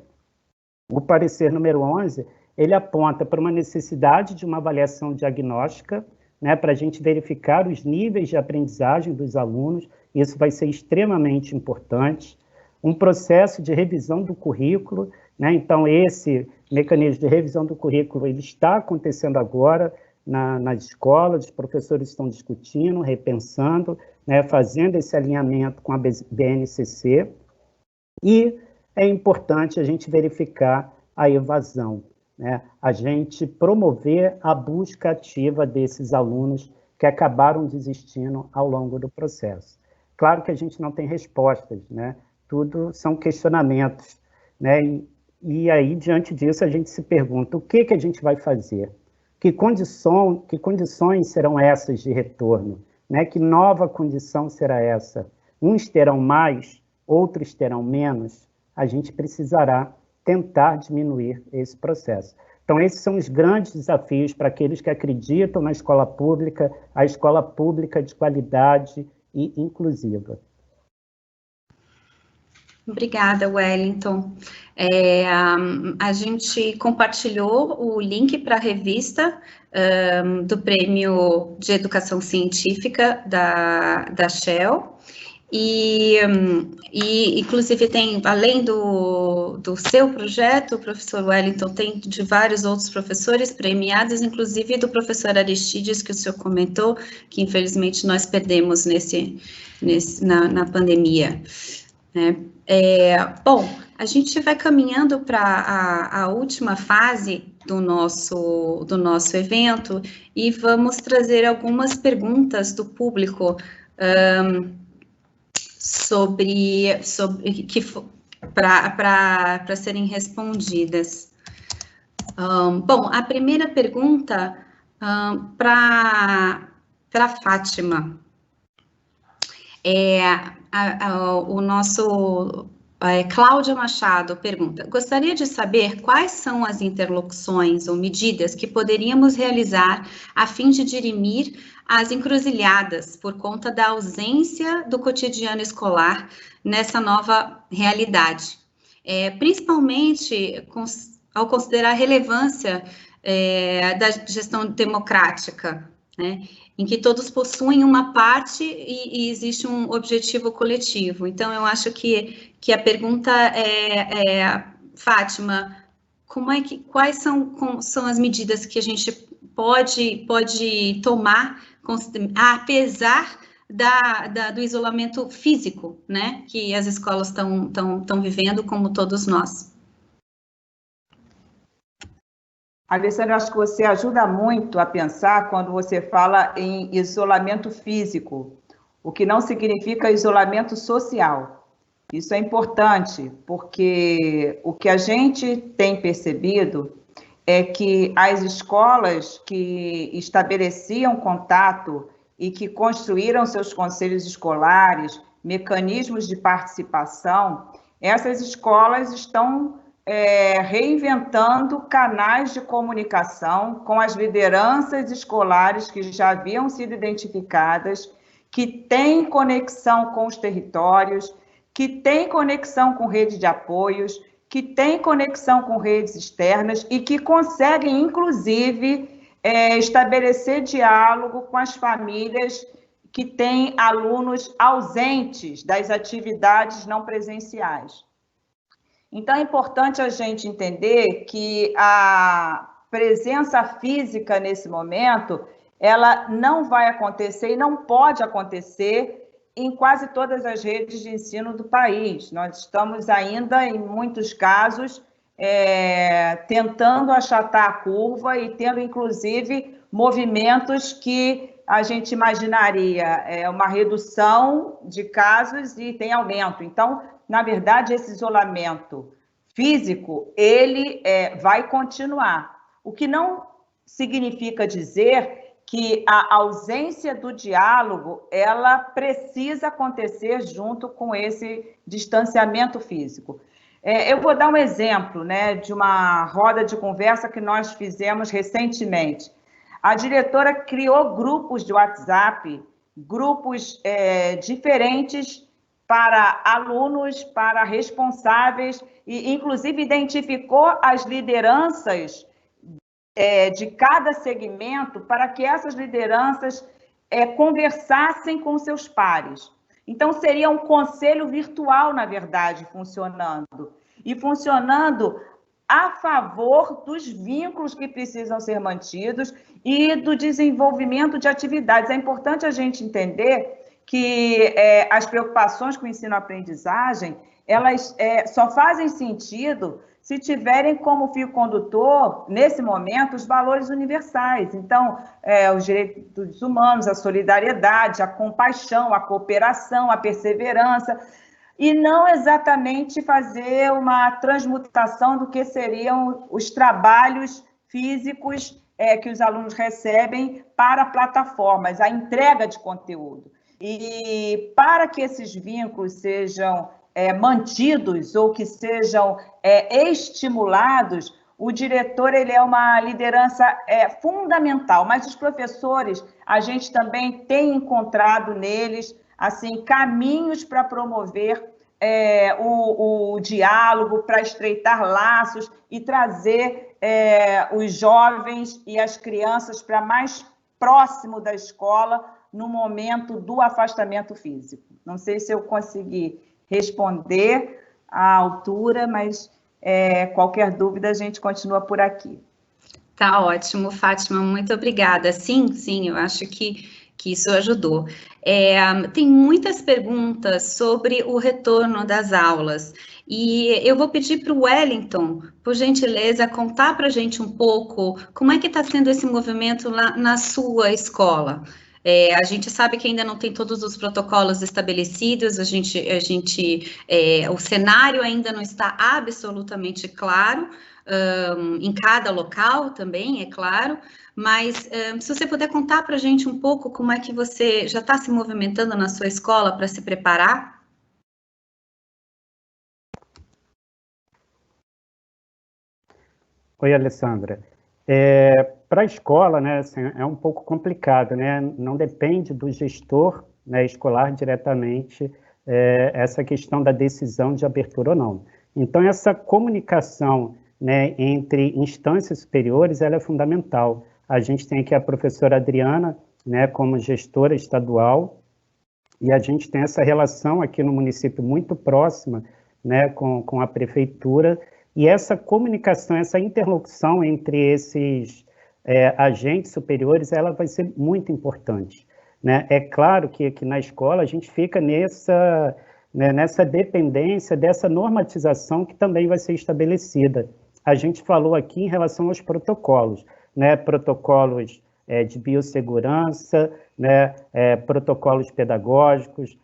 o parecer número 11, ele aponta para uma necessidade de uma avaliação diagnóstica, né, para a gente verificar os níveis de aprendizagem dos alunos, isso vai ser extremamente importante. Um processo de revisão do currículo, né, então esse mecanismo de revisão do currículo ele está acontecendo agora nas escolas, os professores estão discutindo, repensando, né, fazendo esse alinhamento com a BNCC, e é importante a gente verificar a evasão, né? A gente promover a busca ativa desses alunos que acabaram desistindo ao longo do processo. Claro que a gente não tem respostas, né? Tudo são questionamentos, né? E aí, diante disso, a gente se pergunta, o que a gente vai fazer? Que condições serão essas de retorno? Né? Que nova condição será essa? Uns terão mais, outros terão menos? A gente precisará tentar diminuir esse processo. Então, esses são os grandes desafios para aqueles que acreditam na escola pública, a escola pública de qualidade e inclusiva. Obrigada, Wellington. A gente compartilhou o link para a revista do Prêmio de Educação Científica da Shell, e inclusive tem, além do seu projeto, o professor Wellington tem de vários outros professores premiados, inclusive do professor Aristides, que o senhor comentou, que infelizmente nós perdemos na pandemia, né? Bom, a gente vai caminhando para a última fase do nosso evento e vamos trazer algumas perguntas do público para serem respondidas. Bom, a primeira pergunta para Fátima. O nosso Cláudia Machado pergunta: gostaria de saber quais são as interlocuções ou medidas que poderíamos realizar a fim de dirimir as encruzilhadas por conta da ausência do cotidiano escolar nessa nova realidade, principalmente ao considerar a relevância da gestão democrática, né, em que todos possuem uma parte e existe um objetivo coletivo. Então, eu acho que a pergunta Fátima, quais são as medidas que a gente pode tomar, apesar do isolamento físico, né, que as escolas estão vivendo, como todos nós? Alessandra, acho que você ajuda muito a pensar quando você fala em isolamento físico, o que não significa isolamento social. Isso é importante, porque o que a gente tem percebido é que as escolas que estabeleciam contato e que construíram seus conselhos escolares, mecanismos de participação, essas escolas estão reinventando canais de comunicação com as lideranças escolares que já haviam sido identificadas, que têm conexão com os territórios, que têm conexão com rede de apoios, que têm conexão com redes externas e que conseguem, inclusive, estabelecer diálogo com as famílias que têm alunos ausentes das atividades não presenciais. Então, é importante a gente entender que a presença física nesse momento, ela não vai acontecer e não pode acontecer em quase todas as redes de ensino do país. Nós estamos ainda, em muitos casos, tentando achatar a curva e tendo, inclusive, movimentos que a gente imaginaria uma redução de casos e tem aumento. Então, na verdade, esse isolamento físico, ele vai continuar. O que não significa dizer que a ausência do diálogo, ela precisa acontecer junto com esse distanciamento físico. Eu vou dar um exemplo, né, de uma roda de conversa que nós fizemos recentemente. A diretora criou grupos de WhatsApp, grupos diferentes para alunos, para responsáveis, e inclusive identificou as lideranças de cada segmento para que essas lideranças conversassem com seus pares. Então, seria um conselho virtual, na verdade, funcionando. E funcionando a favor dos vínculos que precisam ser mantidos e do desenvolvimento de atividades. É importante a gente entender que as preocupações com o ensino-aprendizagem, elas só fazem sentido se tiverem como fio condutor, nesse momento, os valores universais. Então, os direitos humanos, a solidariedade, a compaixão, a cooperação, a perseverança, e não exatamente fazer uma transmutação do que seriam os trabalhos físicos que os alunos recebem para plataformas, a entrega de conteúdo. E para que esses vínculos sejam mantidos ou que sejam estimulados, o diretor ele é uma liderança fundamental, mas os professores, a gente também tem encontrado neles assim, caminhos para promover o diálogo, para estreitar laços e trazer os jovens e as crianças para mais próximo da escola no momento do afastamento físico. Não sei se eu consegui responder à altura, mas qualquer dúvida a gente continua por aqui. Tá ótimo, Fátima, muito obrigada. Sim, eu acho que isso ajudou. Tem muitas perguntas sobre o retorno das aulas, e eu vou pedir para o Wellington, por gentileza, contar para a gente um pouco como é que está sendo esse movimento lá na sua escola. A gente sabe que ainda não tem todos os protocolos estabelecidos, o cenário ainda não está absolutamente claro, em cada local também, é claro, mas se você puder contar para a gente um pouco como é que você já está se movimentando na sua escola para se preparar? Oi, Alessandra. Para a escola, né, assim, é um pouco complicado, né? Não depende do gestor, né, escolar diretamente essa questão da decisão de abertura ou não. Então, essa comunicação, né, entre instâncias superiores, ela é fundamental. A gente tem aqui a professora Adriana, né, como gestora estadual, e a gente tem essa relação aqui no município muito próxima, né, com a prefeitura, e essa comunicação, essa interlocução entre esses agentes superiores, ela vai ser muito importante, né? É claro que aqui na escola a gente fica nessa dependência dessa normatização que também vai ser estabelecida. A gente falou aqui em relação aos protocolos, né? Protocolos de biossegurança, né? Protocolos pedagógicos,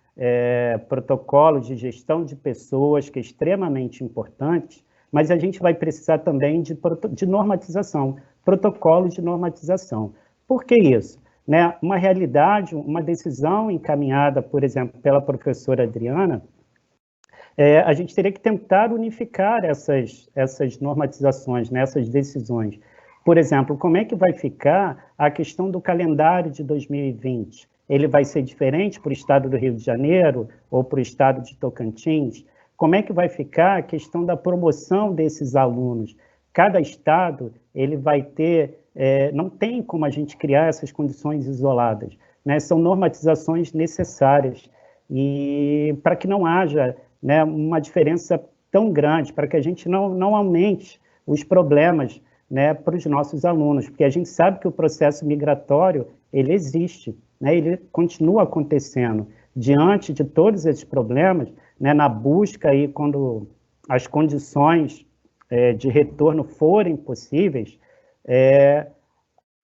protocolos de gestão de pessoas, que é extremamente importante, mas a gente vai precisar também de normatização, protocolos de normatização. Por que isso? Né? Uma realidade, uma decisão encaminhada, por exemplo, pela professora Adriana, a gente teria que tentar unificar essas normatizações, né, essas decisões. Por exemplo, como é que vai ficar a questão do calendário de 2020? Ele vai ser diferente para o estado do Rio de Janeiro ou para o estado de Tocantins? Como é que vai ficar a questão da promoção desses alunos? Cada estado ele vai ter, não tem como a gente criar essas condições isoladas, né? São normatizações necessárias, e para que não haja, né, uma diferença tão grande, para que a gente não aumente os problemas, né, para os nossos alunos, porque a gente sabe que o processo migratório, ele existe, né, ele continua acontecendo. Diante de todos esses problemas, né, na busca, aí, quando as condições de retorno forem possíveis,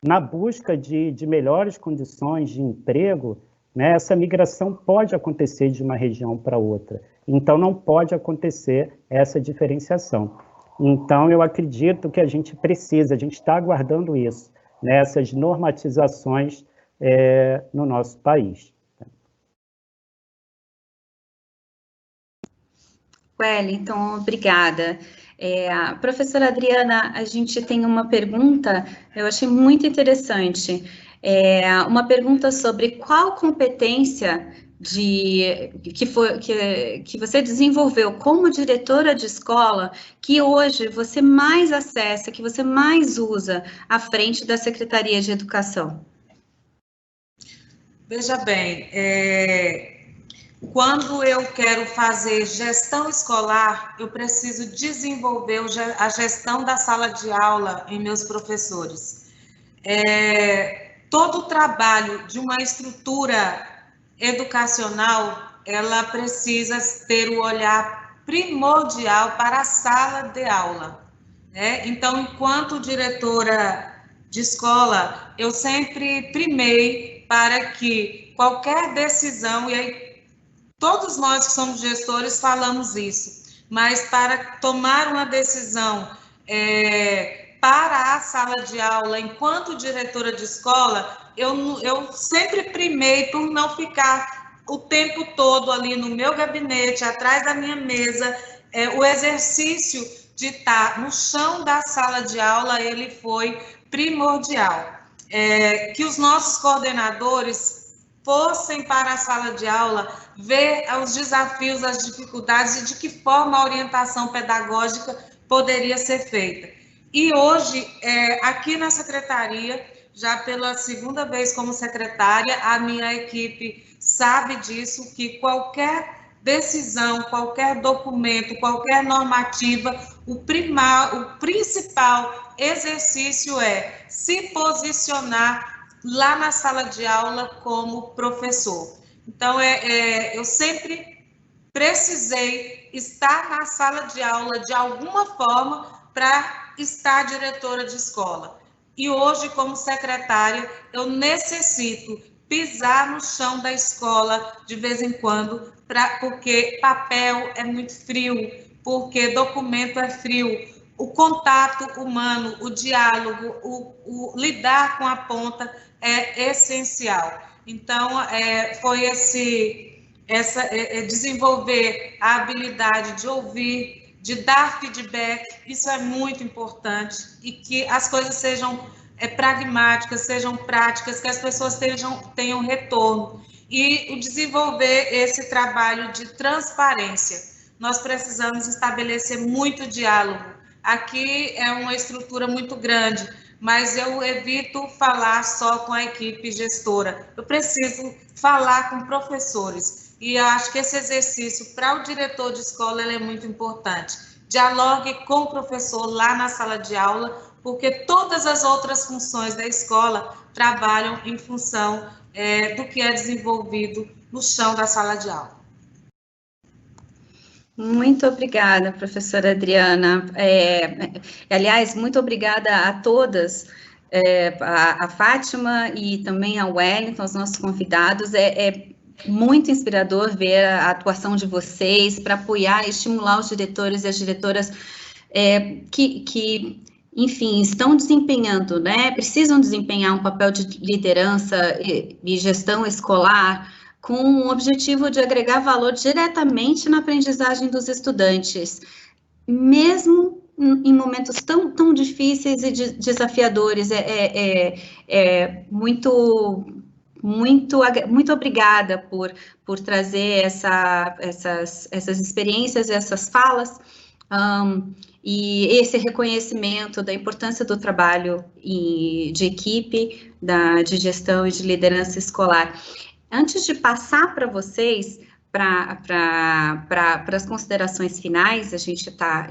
na busca de melhores condições de emprego, né, essa migração pode acontecer de uma região para outra. Então, não pode acontecer essa diferenciação. Então, eu acredito que a gente está aguardando isso, nessas normatizações no nosso país. Wellington, obrigada. Professora Adriana, a gente tem uma pergunta, eu achei muito interessante, uma pergunta sobre qual competência que você desenvolveu como diretora de escola que hoje você mais acessa, que você mais usa à frente da Secretaria de Educação. Veja bem, quando eu quero fazer gestão escolar, eu preciso desenvolver a gestão da sala de aula em meus professores. Todo o trabalho de uma estrutura educacional, ela precisa ter o olhar primordial para a sala de aula, né? Então, enquanto diretora de escola, eu sempre primei para que qualquer decisão, e aí todos nós que somos gestores falamos isso, mas para tomar uma decisão para a sala de aula, enquanto diretora de escola, eu sempre primei por não ficar o tempo todo ali no meu gabinete, atrás da minha mesa. O exercício de estar no chão da sala de aula, ele foi primordial. Que os nossos coordenadores fossem para a sala de aula, ver os desafios, as dificuldades e de que forma a orientação pedagógica poderia ser feita. E hoje, aqui na secretaria, já pela segunda vez como secretária, a minha equipe sabe disso, que qualquer decisão, qualquer documento, qualquer normativa, o principal exercício é se posicionar lá na sala de aula como professor. Então, eu sempre precisei estar na sala de aula de alguma forma para estar diretora de escola. E hoje, como secretária, eu necessito pisar no chão da escola de vez em quando, porque papel é muito frio, porque documento é frio. O contato humano, o diálogo, o lidar com a ponta é essencial. Então, foi desenvolver a habilidade de ouvir, de dar feedback, isso é muito importante, e que as coisas sejam pragmáticas, sejam práticas, que as pessoas tenham retorno, e o desenvolver esse trabalho de transparência. Nós precisamos estabelecer muito diálogo. Aqui é uma estrutura muito grande, mas eu evito falar só com a equipe gestora. Eu preciso falar com professores. E eu acho que esse exercício, para o diretor de escola, ele é muito importante. Dialogue com o professor lá na sala de aula, porque todas as outras funções da escola trabalham em função do que é desenvolvido no chão da sala de aula. Muito obrigada, professora Adriana. Aliás, muito obrigada a todas, a Fátima e também a Wellington, os nossos convidados. Muito inspirador ver a atuação de vocês para apoiar e estimular os diretores e as diretoras que, enfim, estão desempenhando, né? Precisam desempenhar um papel de liderança e gestão escolar com o objetivo de agregar valor diretamente na aprendizagem dos estudantes, mesmo em momentos tão difíceis e desafiadores. Muito obrigada por trazer essas experiências, essas falas, e esse reconhecimento da importância do trabalho de equipe, de gestão e de liderança escolar. Antes de passar para vocês, para as considerações finais, a gente está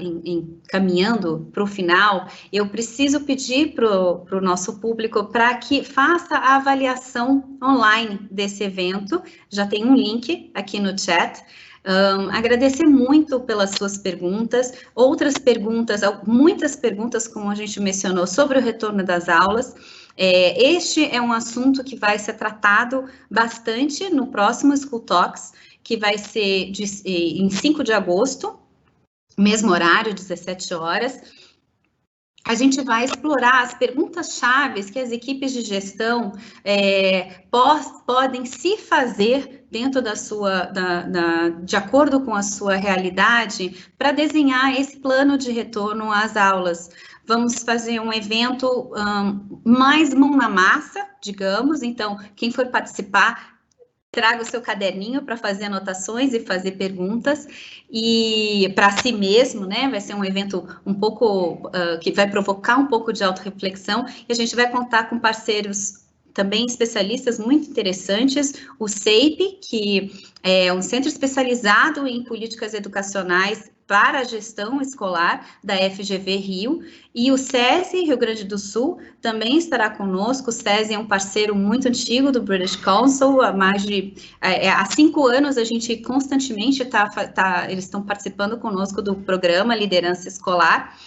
caminhando para o final, eu preciso pedir para o nosso público para que faça a avaliação online desse evento, já tem um link aqui no chat. Agradecer muito pelas suas perguntas, muitas perguntas, como a gente mencionou, sobre o retorno das aulas. Este é um assunto que vai ser tratado bastante no próximo School Talks, que vai ser em 5 de agosto, mesmo horário, 17 horas. a gente vai explorar as perguntas-chave que as equipes de gestão podem se fazer dentro da sua, de acordo com a sua realidade, para desenhar esse plano de retorno às aulas. Vamos fazer um evento mais mão na massa, digamos, então, quem for participar, traga o seu caderninho para fazer anotações e fazer perguntas, e para si mesmo, né? Vai ser um evento um pouco que vai provocar um pouco de autorreflexão, e a gente vai contar com parceiros também especialistas muito interessantes, o CEIP, que é um centro especializado em políticas educacionais para a gestão escolar da FGV Rio, e o SESI Rio Grande do Sul também estará conosco. O SESI é um parceiro muito antigo do British Council, há 5 anos a gente constantemente eles estão participando conosco do programa Liderança Escolar.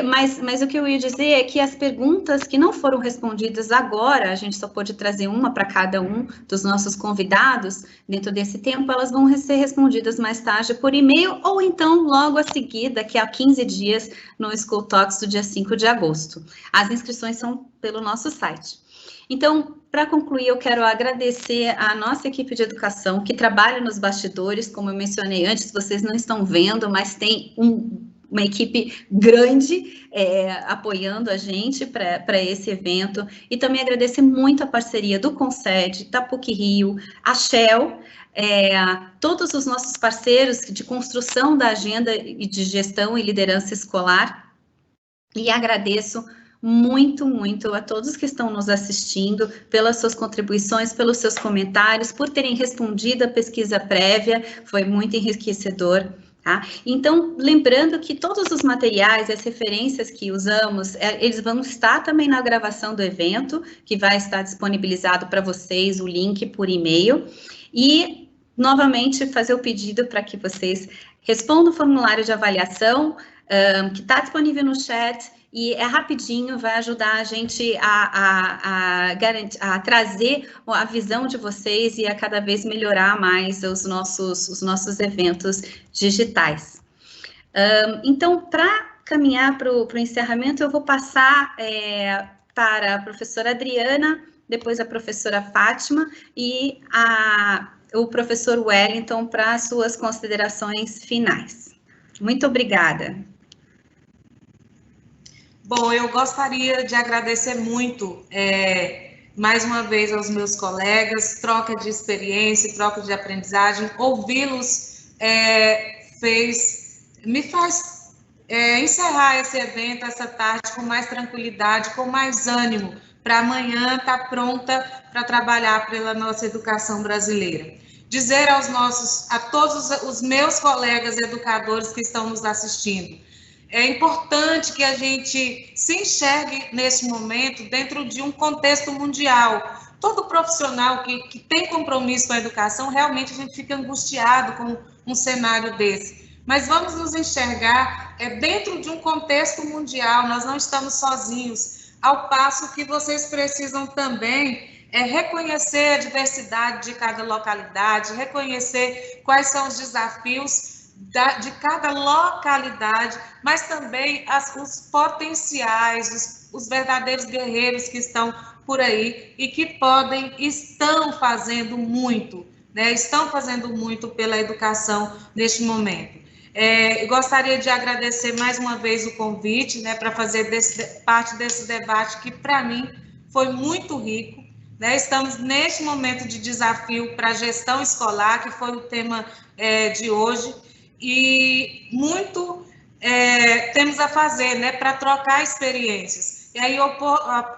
Mas o que eu ia dizer é que as perguntas que não foram respondidas agora, a gente só pôde trazer uma para cada um dos nossos convidados dentro desse tempo, elas vão ser respondidas mais tarde por e-mail, ou então logo a seguir, daqui a 15 dias, no School Talks do dia 5 de agosto. As inscrições são pelo nosso site. Então, para concluir, eu quero agradecer à nossa equipe de educação que trabalha nos bastidores, como eu mencionei antes, vocês não estão vendo, mas tem uma equipe grande apoiando a gente para esse evento, e também agradecer muito a parceria do Conced, da PUC-Rio, a Shell, todos os nossos parceiros de construção da agenda e de gestão e liderança escolar, e agradeço muito, muito a todos que estão nos assistindo pelas suas contribuições, pelos seus comentários, por terem respondido a pesquisa prévia, foi muito enriquecedor. Tá? Então, lembrando que todos os materiais, as referências que usamos, eles vão estar também na gravação do evento, que vai estar disponibilizado para vocês, o link por e-mail, e, novamente, fazer o pedido para que vocês respondam o formulário de avaliação, que está disponível no chat, e é rapidinho, vai ajudar a gente a trazer a visão de vocês e a cada vez melhorar mais os nossos eventos digitais. Então, para caminhar para o encerramento, eu vou passar para a professora Adriana, depois a professora Fátima e o professor Wellington para as suas considerações finais. Muito obrigada. Bom, eu gostaria de agradecer muito, mais uma vez, aos meus colegas, troca de experiência, troca de aprendizagem, ouvi-los me faz encerrar esse evento, essa tarde, com mais tranquilidade, com mais ânimo, para amanhã estar pronta para trabalhar pela nossa educação brasileira. Dizer a todos os meus colegas educadores que estão nos assistindo, é importante que a gente se enxergue nesse momento dentro de um contexto mundial. Todo profissional que tem compromisso com a educação, realmente a gente fica angustiado com um cenário desse. Mas vamos nos enxergar dentro de um contexto mundial, nós não estamos sozinhos, ao passo que vocês precisam também reconhecer a diversidade de cada localidade, reconhecer quais são os desafios de cada localidade, mas também os potenciais, os verdadeiros guerreiros que estão por aí e que estão fazendo muito, né? Estão fazendo muito pela educação neste momento. Gostaria de agradecer mais uma vez o convite, né, para fazer parte desse debate que, para mim, foi muito rico, né? Estamos neste momento de desafio para a gestão escolar, que foi o tema de hoje, e muito temos a fazer, né, para trocar experiências. E aí,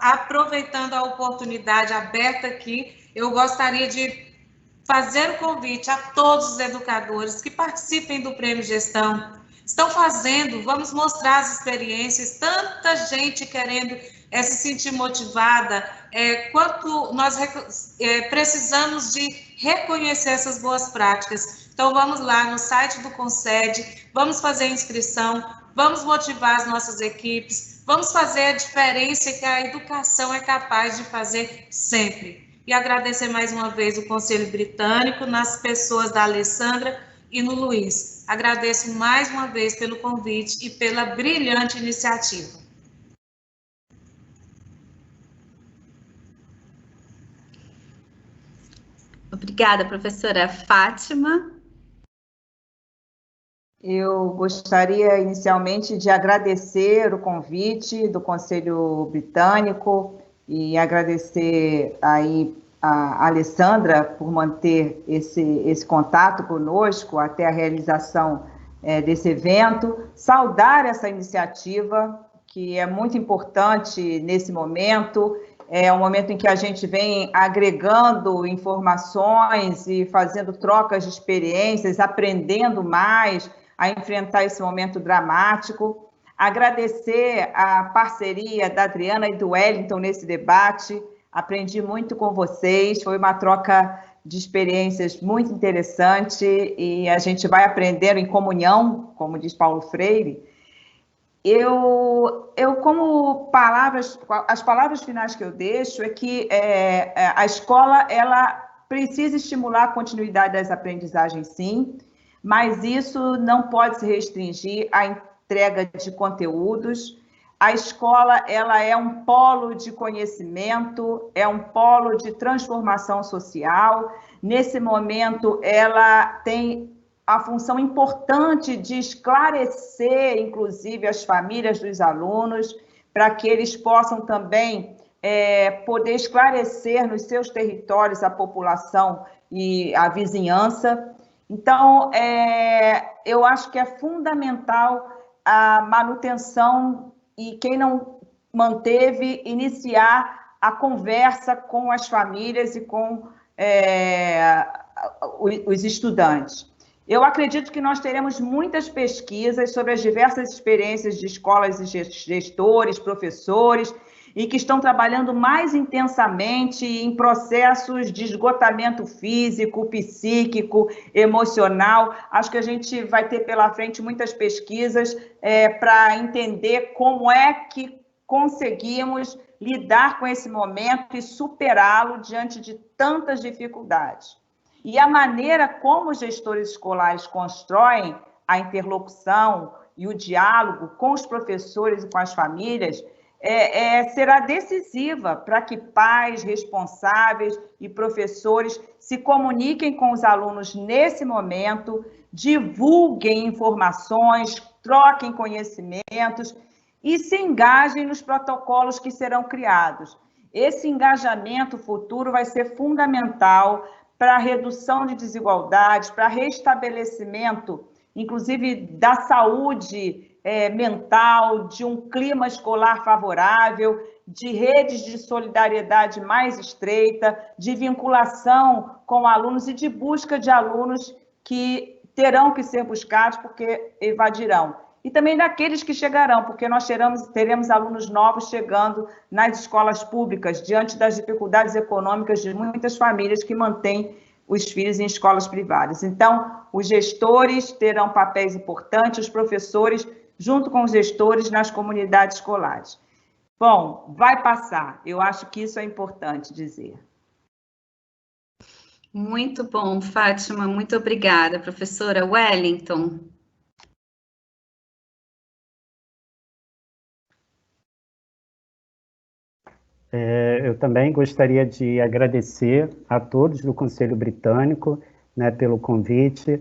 aproveitando a oportunidade aberta aqui, eu gostaria de fazer o convite a todos os educadores que participem do Prêmio Gestão. Estão fazendo, vamos mostrar as experiências, tanta gente querendo se sentir motivada, quanto nós precisamos de reconhecer essas boas práticas. Então, vamos lá no site do Conced, vamos fazer inscrição, vamos motivar as nossas equipes, vamos fazer a diferença que a educação é capaz de fazer sempre. E agradecer mais uma vez o Conselho Britânico, nas pessoas da Alessandra e no Luiz. Agradeço mais uma vez pelo convite e pela brilhante iniciativa. Obrigada, professora Fátima. Eu gostaria inicialmente de agradecer o convite do Conselho Britânico e agradecer aí a Alessandra por manter esse contato conosco até a realização desse evento, saudar essa iniciativa, que é muito importante nesse momento, é um momento em que a gente vem agregando informações e fazendo trocas de experiências, aprendendo mais a enfrentar esse momento dramático. Agradecer a parceria da Adriana e do Wellington nesse debate, aprendi muito com vocês, foi uma troca de experiências muito interessante e a gente vai aprendendo em comunhão, como diz Paulo Freire. Eu como as palavras finais que eu deixo é que a escola ela precisa estimular a continuidade das aprendizagens, sim, mas isso não pode se restringir à entrega de conteúdos. A escola ela é um polo de conhecimento, é um polo de transformação social. Nesse momento, ela tem a função importante de esclarecer, inclusive, as famílias dos alunos, para que eles possam também poder esclarecer nos seus territórios a população e a vizinhança. Então, eu acho que é fundamental a manutenção e quem não manteve, iniciar a conversa com as famílias e com os estudantes. Eu acredito que nós teremos muitas pesquisas sobre as diversas experiências de escolas e gestores, professores, e que estão trabalhando mais intensamente em processos de esgotamento físico, psíquico, emocional. Acho que a gente vai ter pela frente muitas pesquisas para entender como é que conseguimos lidar com esse momento e superá-lo diante de tantas dificuldades. E a maneira como os gestores escolares constroem a interlocução e o diálogo com os professores e com as famílias será decisiva para que pais, responsáveis e professores se comuniquem com os alunos nesse momento, divulguem informações, troquem conhecimentos e se engajem nos protocolos que serão criados. Esse engajamento futuro vai ser fundamental para a redução de desigualdades, para restabelecimento, inclusive, da saúde mental, de um clima escolar favorável, de redes de solidariedade mais estreita, de vinculação com alunos e de busca de alunos que terão que ser buscados porque evadirão. E também daqueles que chegarão, porque nós teremos alunos novos chegando nas escolas públicas, diante das dificuldades econômicas de muitas famílias que mantêm os filhos em escolas privadas. Então, os gestores terão papéis importantes, os professores, junto com os gestores nas comunidades escolares. Bom, vai passar. Eu acho que isso é importante dizer. Muito bom, Fátima. Muito obrigada, professora. Wellington. Eu também gostaria de agradecer a todos do Conselho Britânico, né, pelo convite,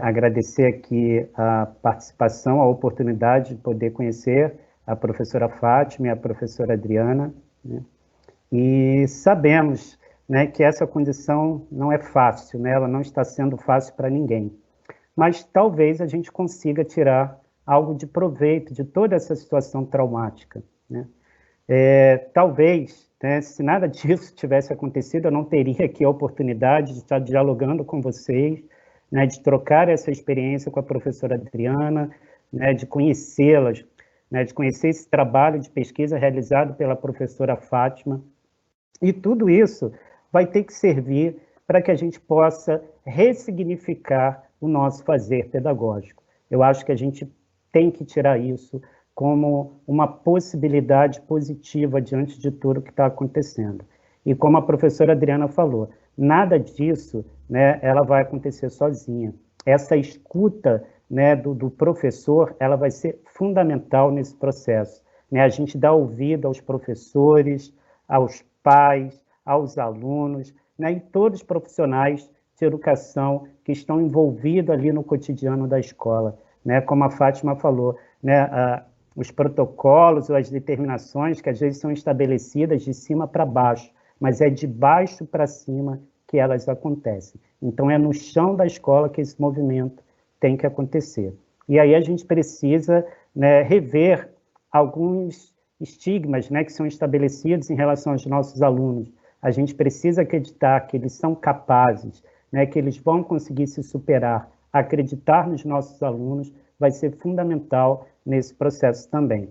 agradecer aqui a participação, a oportunidade de poder conhecer a professora Fátima e a professora Adriana, né, e sabemos, né, que essa condição não é fácil, né, ela não está sendo fácil para ninguém, mas talvez a gente consiga tirar algo de proveito de toda essa situação traumática, né. Talvez, né, se nada disso tivesse acontecido, eu não teria aqui a oportunidade de estar dialogando com vocês, né, de trocar essa experiência com a professora Adriana, né, de conhecê-las, né, de conhecer esse trabalho de pesquisa realizado pela professora Fátima. E tudo isso vai ter que servir para que a gente possa ressignificar o nosso fazer pedagógico. Eu acho que a gente tem que tirar isso como uma possibilidade positiva diante de tudo que está acontecendo. E como a professora Adriana falou, nada disso, né, ela vai acontecer sozinha. essa escuta, né, do professor, ela vai ser fundamental nesse processo, né? A gente dá ouvido aos professores, aos pais, aos alunos, né, e todos os profissionais de educação que estão envolvidos ali no cotidiano da escola, né? Como a Fátima falou, né, os protocolos ou as determinações que às vezes são estabelecidas de cima para baixo, mas é de baixo para cima que elas acontecem. Então, é no chão da escola que esse movimento tem que acontecer. E aí a gente precisa, né, rever alguns estigmas, né, que são estabelecidos em relação aos nossos alunos. A gente precisa acreditar que eles são capazes, né, que eles vão conseguir se superar. Acreditar nos nossos alunos vai ser fundamental nesse processo também.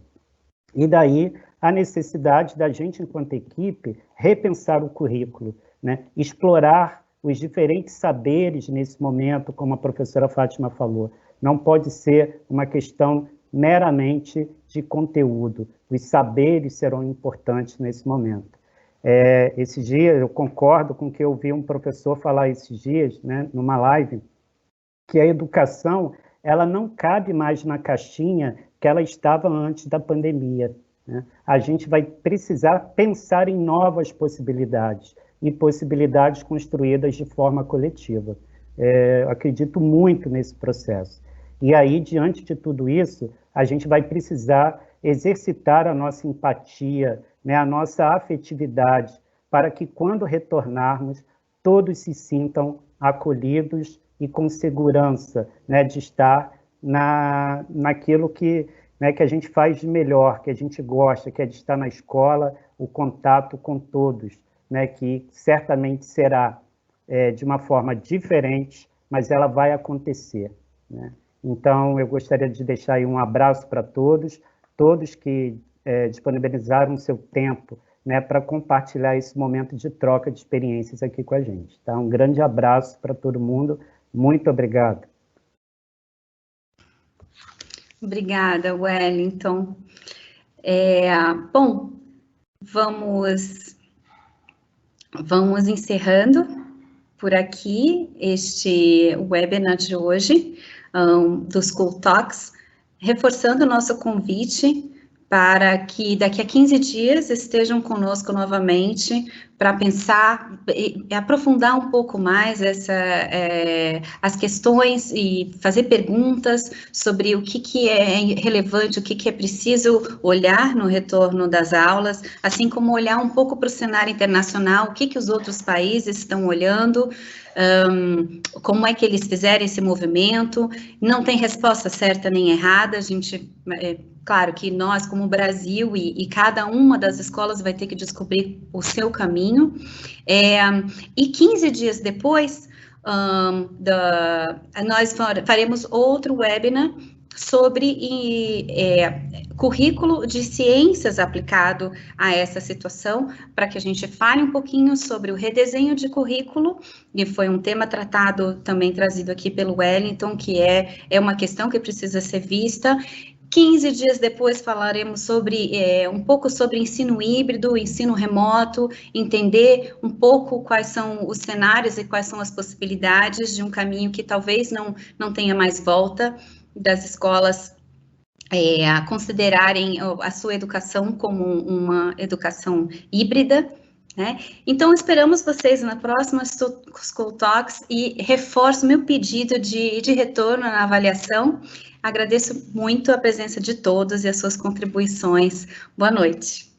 E daí a necessidade da gente, enquanto equipe, repensar o currículo, né, explorar os diferentes saberes nesse momento, como a professora Fátima falou. Não pode ser uma questão meramente de conteúdo. Os saberes serão importantes nesse momento. Esses dias, eu concordo com o que eu ouvi um professor falar esses dias, né, numa live, que a educação ela não cabe mais na caixinha que ela estava antes da pandemia, né? A gente vai precisar pensar em novas possibilidades, e possibilidades construídas de forma coletiva. Eu acredito muito nesse processo. E aí, diante de tudo isso, a gente vai precisar exercitar a nossa empatia, né, a nossa afetividade, para que, quando retornarmos, todos se sintam acolhidos e com segurança, né, de estar naquilo que, né, que a gente faz de melhor, que a gente gosta, que é de estar na escola, o contato com todos, né, que certamente será de uma forma diferente, mas ela vai acontecer, né? Então, eu gostaria de deixar aí um abraço para todos que disponibilizaram o seu tempo, né, para compartilhar esse momento de troca de experiências aqui com a gente. Tá? Um grande abraço para todo mundo, muito obrigado. Obrigada, Wellington. Bom, vamos encerrando por aqui este webinar de hoje, do School Talks, reforçando o nosso convite para que daqui a 15 dias estejam conosco novamente para pensar e aprofundar um pouco mais as questões e fazer perguntas sobre o que é relevante, o que é preciso olhar no retorno das aulas, assim como olhar um pouco para o cenário internacional, o que os outros países estão olhando, como é que eles fizeram esse movimento. Não tem resposta certa nem errada, a gente... Claro que nós, como Brasil, e cada uma das escolas vai ter que descobrir o seu caminho. E 15 dias depois, nós faremos outro webinar sobre currículo de ciências aplicado a essa situação, para que a gente fale um pouquinho sobre o redesenho de currículo, e foi um tema tratado, também trazido aqui pelo Wellington, que é uma questão que precisa ser vista. 15 dias depois falaremos sobre um pouco sobre ensino híbrido, ensino remoto, entender um pouco quais são os cenários e quais são as possibilidades de um caminho que talvez não tenha mais volta, das escolas a considerarem a sua educação como uma educação híbrida, né? Então, esperamos vocês na próxima School Talks e reforço meu pedido de retorno na avaliação. Agradeço muito a presença de todos e as suas contribuições. Boa noite.